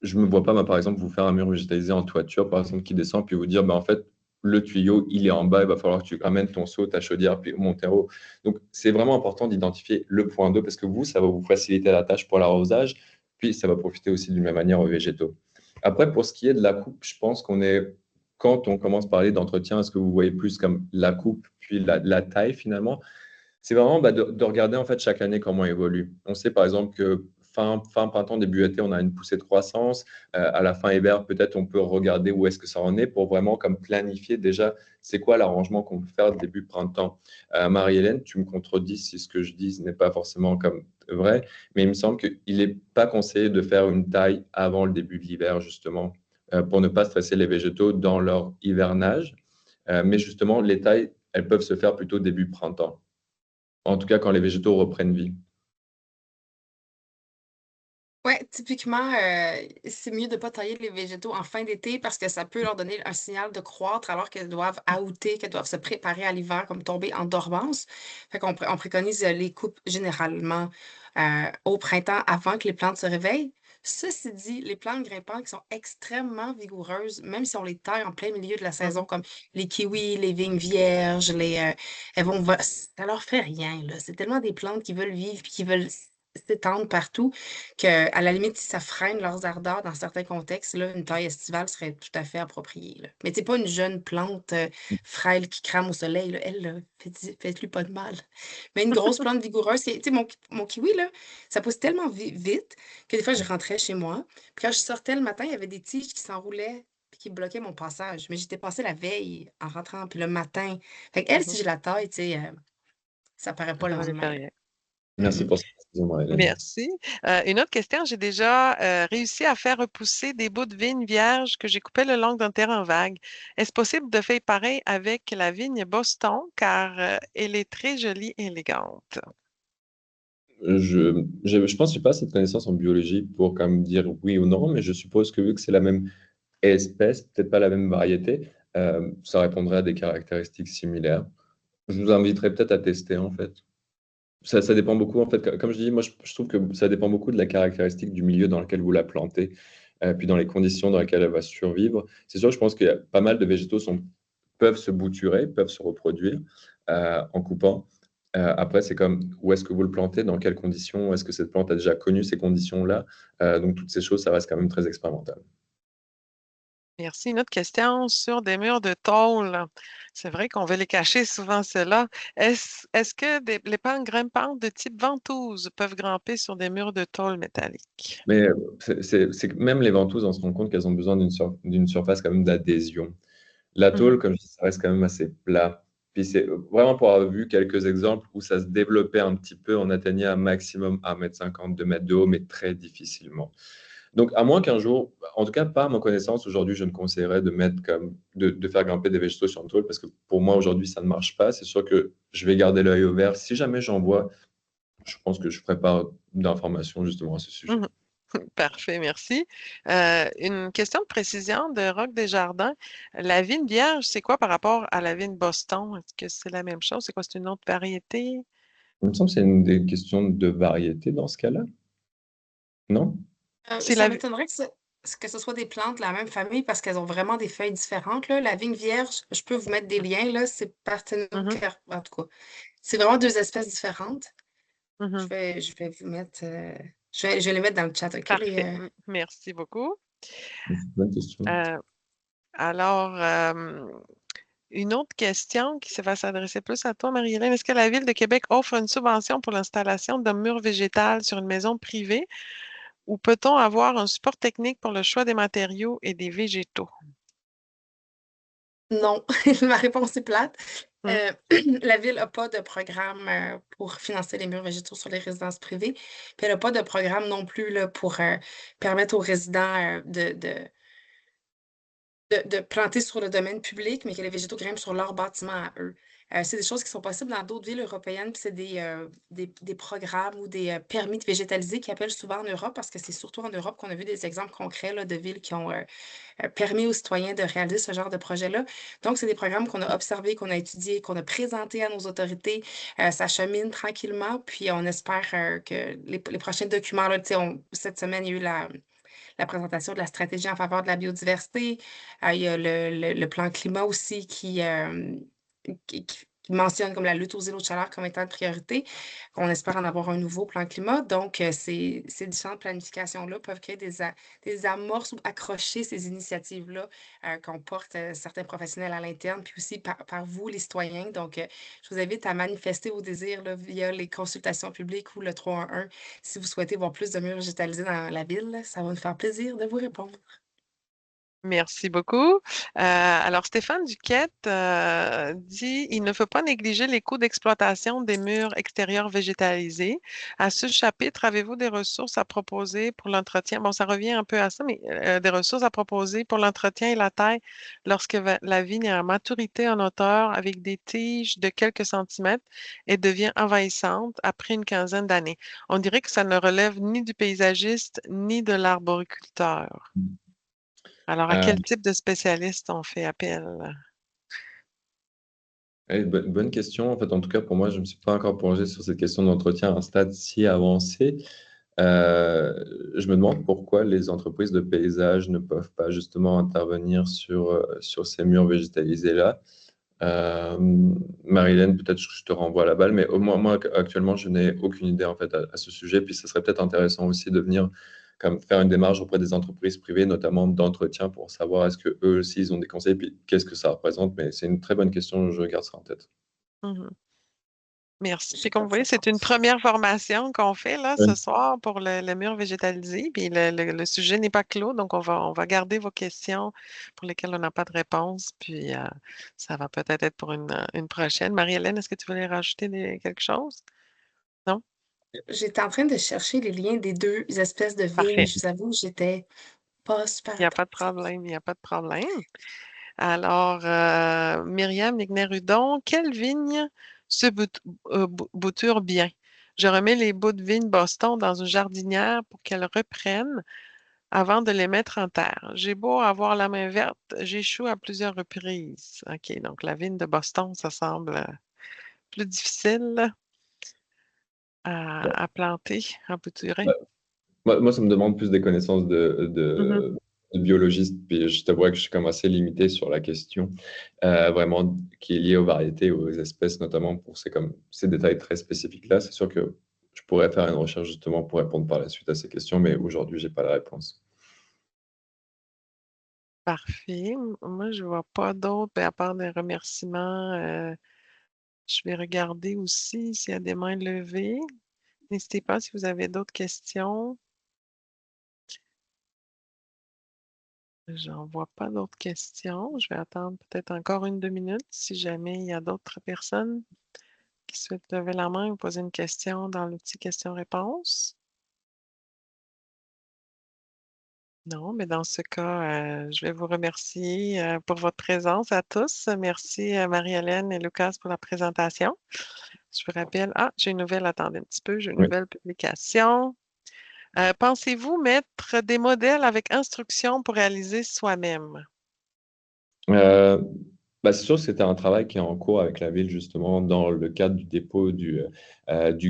je me vois pas, moi, par exemple, vous faire un mur végétalisé en toiture, par exemple, qui descend, puis vous dire, en fait, le tuyau, il est en bas, il va falloir que tu ramènes ton seau, ta chaudière, puis monter en haut. Donc, c'est vraiment important d'identifier le point d'eau parce que vous, ça va vous faciliter la tâche pour l'arrosage, puis ça va profiter aussi d'une même manière aux végétaux. Après, pour ce qui est de la coupe, je pense quand on commence à parler d'entretien, est-ce que vous voyez plus comme la coupe, puis la taille finalement? C'est vraiment de regarder en fait chaque année comment évolue. On sait par exemple que fin printemps, début été, on a une poussée de croissance. À la fin hiver, peut-être on peut regarder où est-ce que ça en est pour vraiment comme planifier déjà c'est quoi l'arrangement qu'on peut faire début printemps. Marie-Hélène, tu me contredis si ce que je dis n'est pas forcément comme vrai, mais il me semble qu'il n'est pas conseillé de faire une taille avant le début de l'hiver justement pour ne pas stresser les végétaux dans leur hivernage. Mais justement, les tailles, elles peuvent se faire plutôt début printemps. En tout cas, quand les végétaux reprennent vie. Ouais, typiquement, c'est mieux de ne pas tailler les végétaux en fin d'été parce que ça peut leur donner un signal de croître alors qu'elles doivent outer, qu'elles doivent se préparer à l'hiver, comme tomber en dormance. Fait on préconise les coupes généralement au printemps avant que les plantes se réveillent. Ceci dit, les plantes grimpantes qui sont extrêmement vigoureuses, même si on les taille en plein milieu de la saison, Mhm. comme les kiwis, les vignes vierges, elles vont, ça leur fait rien, là. C'est tellement des plantes qui veulent vivre et qui veulent s'étendre partout à la limite, si ça freine leurs ardeurs dans certains contextes, là, une taille estivale serait tout à fait appropriée, là. Mais c'est pas une jeune plante frêle qui crame au soleil, là. Elle, là, faites-lui pas de mal. Mais une grosse plante vigoureuse, tu sais, mon kiwi, là, ça pousse tellement vite que des fois, je rentrais chez moi. Puis quand je sortais le matin, il y avait des tiges qui s'enroulaient puis qui bloquaient mon passage. Mais j'étais passée la veille en rentrant, puis le matin. Fait qu'elle, Mhm. si je la taille, tu sais, ça paraît pas le Ça ne fait lendemain, là. rien. Merci Mhm. pour cette précision, Marie-Hélène. Merci. Une autre question, j'ai déjà réussi à faire repousser des bouts de vigne vierge que j'ai coupés le long d'un terrain vague. Est-ce possible de faire pareil avec la vigne Boston car elle est très jolie et élégante? Je pense que je n'ai pas cette connaissance en biologie pour quand même dire oui ou non, mais je suppose que vu que c'est la même espèce, peut-être pas la même variété, ça répondrait à des caractéristiques similaires. Je vous inviterais peut-être à tester en fait. Ça dépend beaucoup en fait. Comme je dis, moi je trouve que ça dépend beaucoup de la caractéristique du milieu dans lequel vous la plantez, puis dans les conditions dans lesquelles elle va survivre. C'est sûr, je pense qu'il y a pas mal de végétaux peuvent se bouturer, peuvent se reproduire en coupant. Après, c'est comme où est-ce que vous le plantez, dans quelles conditions, est-ce que cette plante a déjà connu ces conditions-là. Donc toutes ces choses, ça reste quand même très expérimental. Merci. Une autre question sur des murs de tôle. C'est vrai qu'on veut les cacher souvent, ceux-là. Est-ce que les plantes grimpantes de type ventouse peuvent grimper sur des murs de tôle métallique? Mais c'est que même les ventouses, on se rend compte qu'elles ont besoin d'une surface quand même d'adhésion. La tôle, Mhm, comme je dis, ça reste quand même assez plat. Puis c'est vraiment pour avoir vu quelques exemples où ça se développait un petit peu, on atteignait un maximum 1,50 m, 2 mètres de haut, mais très difficilement. Donc, à moins qu'un jour, en tout cas, pas à ma connaissance, aujourd'hui, je ne conseillerais de mettre de faire grimper des végétaux sur une tôle parce que pour moi, aujourd'hui, ça ne marche pas. C'est sûr que je vais garder l'œil ouvert. Si jamais j'en vois, je pense que je ferai part d'informations justement à ce sujet. mhm. Parfait, merci. Une question de précision de Roc Desjardins. La vigne vierge, c'est quoi par rapport à la vigne Boston? Est-ce que c'est la même chose? C'est quoi? C'est une autre variété? Il me semble que c'est une des questions de variété dans ce cas-là, non? C'est Ça la... m'étonnerait que ce soit des plantes de la même famille parce qu'elles ont vraiment des feuilles différentes, là. La vigne vierge, je peux vous mettre des liens, là, c'est Mhm, Parthenocarp, en tout cas. C'est vraiment deux espèces différentes. mhm. Je vais vous mettre, je vais les mettre dans le chat, OK? Parfait. Merci beaucoup. C'est une bonne question. Euh, alors, une autre question qui va s'adresser plus à toi, Marie-Hélène. Est-ce que la Ville de Québec offre une subvention pour l'installation d'un mur végétal sur une maison privée ou peut-on avoir un support technique pour le choix des matériaux et des végétaux? Non, ma réponse est plate. Hmm, La ville n'a pas de programme pour financer les murs végétaux sur les résidences privées. Puis elle n'a pas de programme non plus là, pour permettre aux résidents de planter sur le domaine public, mais que les végétaux grimpent sur leur bâtiment à eux. C'est des choses qui sont possibles dans d'autres villes européennes, puis c'est des programmes ou des permis de végétaliser qui appellent souvent en Europe, parce que c'est surtout en Europe qu'on a vu des exemples concrets là, de villes qui ont permis aux citoyens de réaliser ce genre de projet-là. Donc, c'est des programmes qu'on a observés, qu'on a étudiés, qu'on a présentés à nos autorités. Ça chemine tranquillement, puis on espère que les prochains documents, là, tu sais, cette semaine, il y a eu la présentation de la stratégie en faveur de la biodiversité. Il y a le plan climat aussi qui mentionne comme la lutte aux îlots de chaleur comme étant une priorité. On espère en avoir un nouveau plan climat. Donc, ces différentes planifications-là peuvent créer des amorces ou accrocher ces initiatives-là qu'on porte certains professionnels à l'interne, puis aussi par vous, les citoyens. Donc, je vous invite à manifester vos désirs là, via les consultations publiques ou le 311 si vous souhaitez voir plus de murs végétalisés dans la ville. Ça va nous faire plaisir de vous répondre. Merci beaucoup. Alors, Stéphane Duquette dit, il ne faut pas négliger les coûts d'exploitation des murs extérieurs végétalisés. À ce chapitre, avez-vous des ressources à proposer pour l'entretien? Bon, ça revient un peu à ça, mais des ressources à proposer pour l'entretien et la taille lorsque la vigne est à maturité en hauteur avec des tiges de quelques centimètres et devient envahissante après une quinzaine d'années. On dirait que ça ne relève ni du paysagiste ni de l'arboriculteur. Alors, à Euh, quel type de spécialiste on fait appel? bonne question. En fait, en tout cas, pour moi, je ne me suis pas encore plongé sur cette question d'entretien à un stade si avancé. Euh, je me demande pourquoi les entreprises de paysage ne peuvent pas justement intervenir sur ces murs végétalisés-là. Euh, Marilyn, peut-être que je te renvoie la balle, mais au moins, moi, actuellement, je n'ai aucune idée en fait à ce sujet. Puis, ce serait peut-être intéressant aussi de venir comme faire une démarche auprès des entreprises privées, notamment d'entretien, pour savoir est-ce que eux aussi, ils ont des conseils, puis qu'est-ce que ça représente. Mais c'est une très bonne question, je garde ça en tête. Mhm. Merci. Puis J'ai comme pas vous de voyez, c'est une réponse. première formation qu'on fait là ce Oui. soir pour le mur végétalisé. Puis le sujet n'est pas clos, donc on va garder vos questions pour lesquelles on n'a pas de réponse. Puis ça va peut-être être pour une prochaine. Marie-Hélène, est-ce que tu voulais rajouter quelque chose? Non? J'étais en train de chercher les liens des deux espèces de vignes. Parfait. Je vous avoue, j'étais pas super Il n'y a pas de attentive. problème, il n'y a pas de problème. Alors, Myriam Lignet-Rudon, quelle vigne se bouture bien? Je remets les bouts de vigne Boston dans une jardinière pour qu'elles reprennent avant de les mettre en terre. J'ai beau avoir la main verte, j'échoue à plusieurs reprises. OK, donc la vigne de Boston, ça semble plus difficile à planter, à bouturer. Ouais. Moi, ça me demande plus des connaissances Mhm. de biologiste, puis je t'avoue que je suis comme assez limité sur la question, vraiment qui est liée aux variétés, aux espèces, notamment pour ces détails très spécifiques-là. C'est sûr que je pourrais faire une recherche justement pour répondre par la suite à ces questions, mais aujourd'hui, j'ai pas la réponse. Parfait. Moi, je ne vois pas d'autres, ben, à part des remerciements. Je vais regarder aussi s'il y a des mains levées. N'hésitez pas si vous avez d'autres questions. J'en vois pas d'autres questions. Je vais attendre peut-être encore 1, 2 minutes si jamais il y a d'autres personnes qui souhaitent lever la main ou poser une question dans l'outil questions-réponses. Non, mais dans ce cas, je vais vous remercier pour votre présence à tous. Merci Marie-Hélène et Lucas pour la présentation. Je vous rappelle, j'ai une nouvelle, attendez un petit peu, j'ai une Oui. nouvelle publication. Pensez-vous mettre des modèles avec instructions pour réaliser soi-même? Euh, c'est sûr que c'était un travail qui est en cours avec la ville, justement, dans le cadre du dépôt du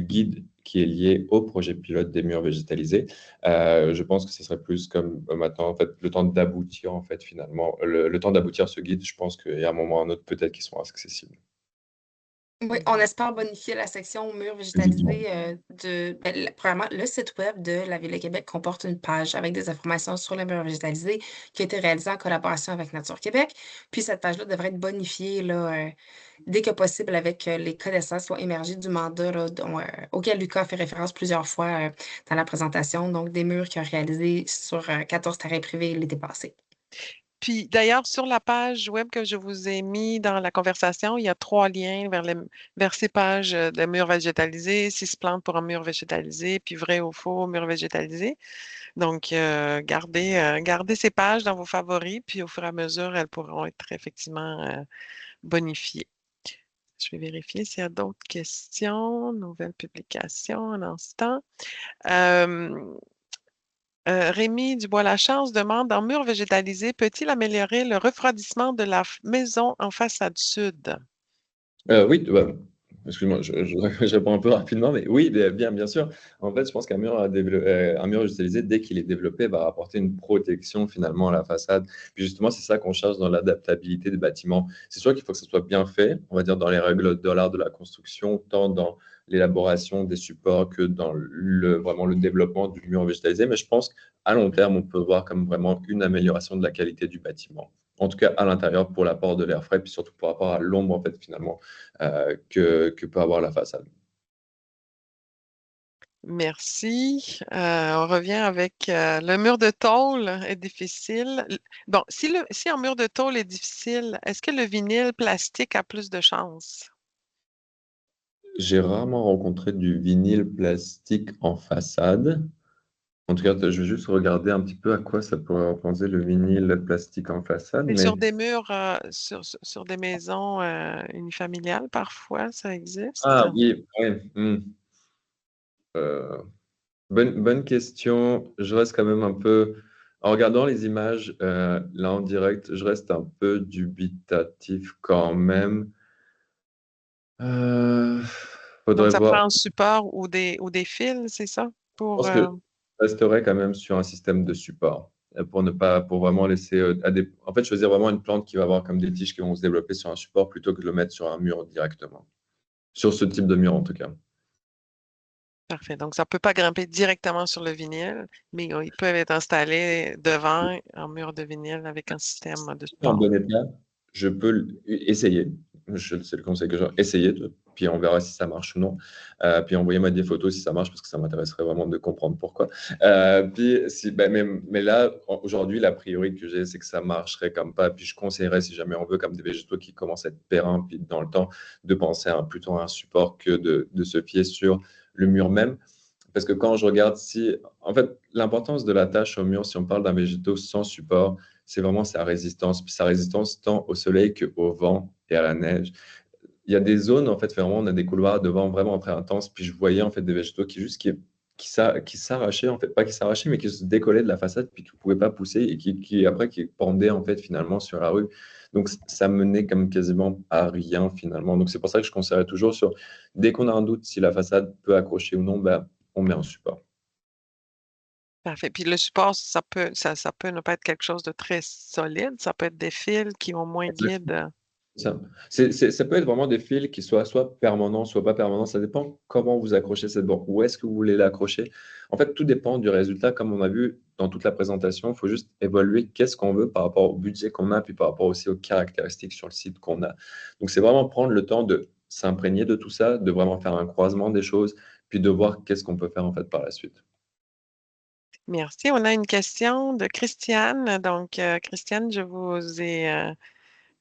guide qui est lié au projet pilote des murs végétalisés. Je pense que ce serait plus comme maintenant, en fait, le temps d'aboutir, en fait, finalement, le temps d'aboutir à ce guide, je pense qu'il y a un moment ou un autre, peut-être qu'ils sont accessibles. Oui, on espère bonifier la section murs Exactement. végétalisés premièrement, le site web de la Ville de Québec comporte une page avec des informations sur les murs végétalisés qui a été réalisée en collaboration avec Nature Québec. Puis cette page-là devrait être bonifiée là, dès que possible avec les connaissances qui ont émergé du mandat là, auquel Lucas a fait référence plusieurs fois dans la présentation, donc des murs qu'il a réalisés sur 14 terrains privés l'été passé. Puis d'ailleurs, sur la page web que je vous ai mis dans la conversation, il y a 3 liens vers ces pages de murs végétalisés, 6 plantes pour un mur végétalisé, puis vrai ou faux mur végétalisé. Donc, gardez ces pages dans vos favoris, puis au fur et à mesure, elles pourront être effectivement bonifiées. Je vais vérifier s'il y a d'autres questions. Nouvelle publication, un instant. Euh, Rémi Dubois-Lachance demande, en mur végétalisé, peut-il améliorer le refroidissement de la maison en façade sud? Oui, bah, excuse-moi, je réponds un peu rapidement, mais oui, bien sûr. En fait, je pense qu'un mur, un mur utilisé, dès qu'il est développé, va apporter une protection finalement à la façade. Puis justement, c'est ça qu'on cherche dans l'adaptabilité des bâtiments. C'est sûr qu'il faut que ce soit bien fait, on va dire dans les règles de l'art de la construction, tant dans l'élaboration des supports que dans vraiment le développement du mur végétalisé. Mais je pense qu'à long terme, on peut voir comme vraiment une amélioration de la qualité du bâtiment. En tout cas, à l'intérieur, pour l'apport de l'air frais, puis surtout par rapport à l'ombre, en fait, finalement que peut avoir la façade. Merci. On revient avec le mur de tôle est difficile. Bon, si un mur de tôle est difficile, est-ce que le vinyle plastique a plus de chances? J'ai rarement rencontré du vinyle plastique en façade. En tout cas, je vais juste regarder un petit peu à quoi ça pourrait représenter le vinyle plastique en façade. Et Mais sur des murs, sur des maisons unifamiliales, parfois, ça existe. ah oui, oui. Euh, bonne question. Je reste quand même un peu. En regardant les images là en direct, je reste un peu dubitatif quand même. Euh, Donc, Faudrait ça voir. prend un support ou des fils, c'est ça? Je Pour, pense que je resterai quand même sur un système de support pour ne pas, pour vraiment laisser en fait, choisir vraiment une plante qui va avoir comme des tiges qui vont se développer sur un support plutôt que de le mettre sur un mur directement. Sur ce type de mur en tout cas. Parfait. Donc, ça ne peut pas grimper directement sur le vinyle, mais ils peuvent être installés devant un mur de vinyle avec un système de En support. bon état, je peux essayer. C'est le conseil que j'ai. Essayer, puis on verra si ça marche ou non. Puis envoyez-moi des photos si ça marche, parce que ça m'intéresserait vraiment de comprendre pourquoi. Puis, ben, mais là, aujourd'hui, la priori que j'ai, c'est que ça marcherait comme pas. Puis je conseillerais, si jamais on veut, comme des végétaux qui commencent à être périns, puis dans le temps, de penser plutôt à un support que de se fier sur le mur même. Parce que quand je regarde si, en fait, l'importance de la tâche au mur, si on parle d'un végétaux sans support, c'est vraiment sa résistance. Puis sa résistance tant au soleil qu'au vent et à la neige. Il y a des zones, en fait, vraiment, on a des couloirs de vent vraiment très intenses. Puis je voyais, en fait, des végétaux qui s'arrachaient, en fait, pas qui s'arrachaient, mais qui se décollaient de la façade, puis qui ne pouvaient pas pousser et après, qui pendaient, en fait, finalement, sur la rue. Donc, ça menait comme quasiment à rien, finalement. Donc, c'est pour ça que je conseillerais toujours sur, dès qu'on a un doute si la façade peut accrocher ou non, ben, on met un support. Parfait. Puis le support, ça peut ne pas être quelque chose de très solide. Ça peut être des fils qui ont moins guide. Ça, ça peut être vraiment des fils qui soient soit permanents, soit pas permanents. Ça dépend comment vous accrochez cette borne. Où est-ce que vous voulez l'accrocher? En fait, tout dépend du résultat. Comme on a vu dans toute la présentation, il faut juste évaluer qu'est-ce qu'on veut par rapport au budget qu'on a, puis par rapport aussi aux caractéristiques sur le site qu'on a. Donc, c'est vraiment prendre le temps de s'imprégner de tout ça, de vraiment faire un croisement des choses, puis de voir qu'est-ce qu'on peut faire en fait par la suite. Merci. On a une question de Christiane. Donc, Christiane, je vous ai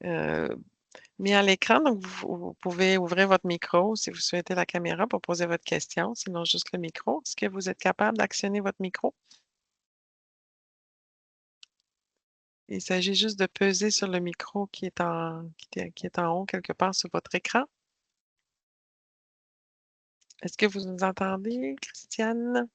euh, mis à l'écran. Donc, vous pouvez ouvrir votre micro si vous souhaitez la caméra pour poser votre question, sinon juste le micro. Est-ce que vous êtes capable d'actionner votre micro? Il s'agit juste de peser sur le micro qui est en haut quelque part sur votre écran. Est-ce que vous nous entendez, Christiane?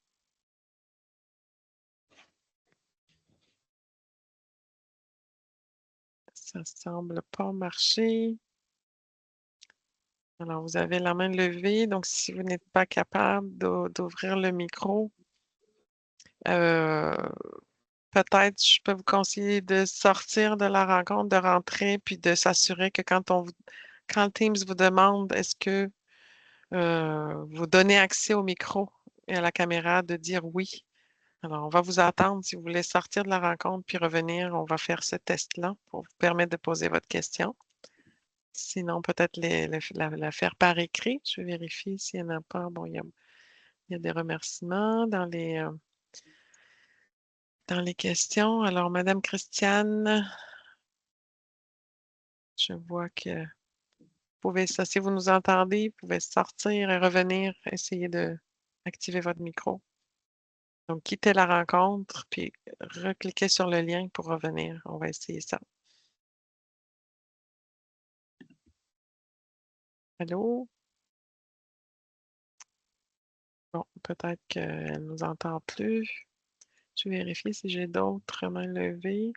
Ça semble pas marcher. Alors, vous avez la main levée. Donc, si vous n'êtes pas capable d'ouvrir le micro, euh, peut-être je peux vous conseiller de sortir de la rencontre, de rentrer, puis de s'assurer que quand Teams vous demande est-ce que vous donnez accès au micro et à la caméra, de dire oui. Alors, on va vous attendre si vous voulez sortir de la rencontre puis revenir. On va faire ce test-là pour vous permettre de poser votre question. Sinon, peut-être la faire par écrit. Je vais vérifier s'il n'y en a pas. Bon, il y a des remerciements dans les questions. Alors, Madame Christiane, je vois que vous pouvez, ça, si vous nous entendez, vous pouvez sortir et revenir, essayer d'activer votre micro. Donc, quittez la rencontre, puis recliquez sur le lien pour revenir. On va essayer ça. Allô? Bon, peut-être qu'elle ne nous entend plus. Je vais vérifier si j'ai d'autres mains levées.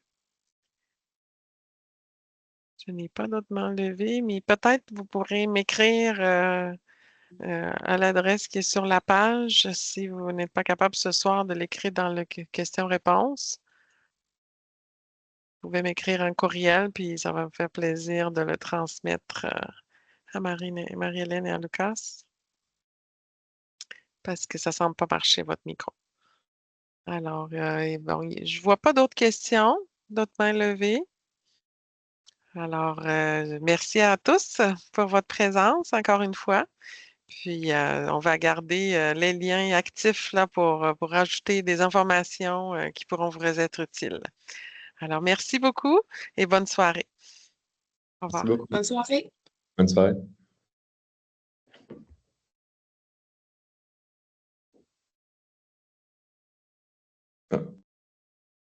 Je n'ai pas d'autres mains levées, mais peut-être vous pourrez m'écrire à l'adresse qui est sur la page si vous n'êtes pas capable ce soir de l'écrire dans le question-réponse. Vous pouvez m'écrire un courriel, puis ça va me faire plaisir de le transmettre à Marie-Hélène et à Lucas parce que ça ne semble pas marcher, votre micro. Alors, bon, je ne vois pas d'autres questions, d'autres mains levées. Alors, merci à tous pour votre présence encore une fois. Puis, on va garder les liens actifs là, pour ajouter des informations qui pourront vous être utiles. Alors, merci beaucoup et bonne soirée. Au Merci revoir. beaucoup. Bonne soirée. Bonne soirée.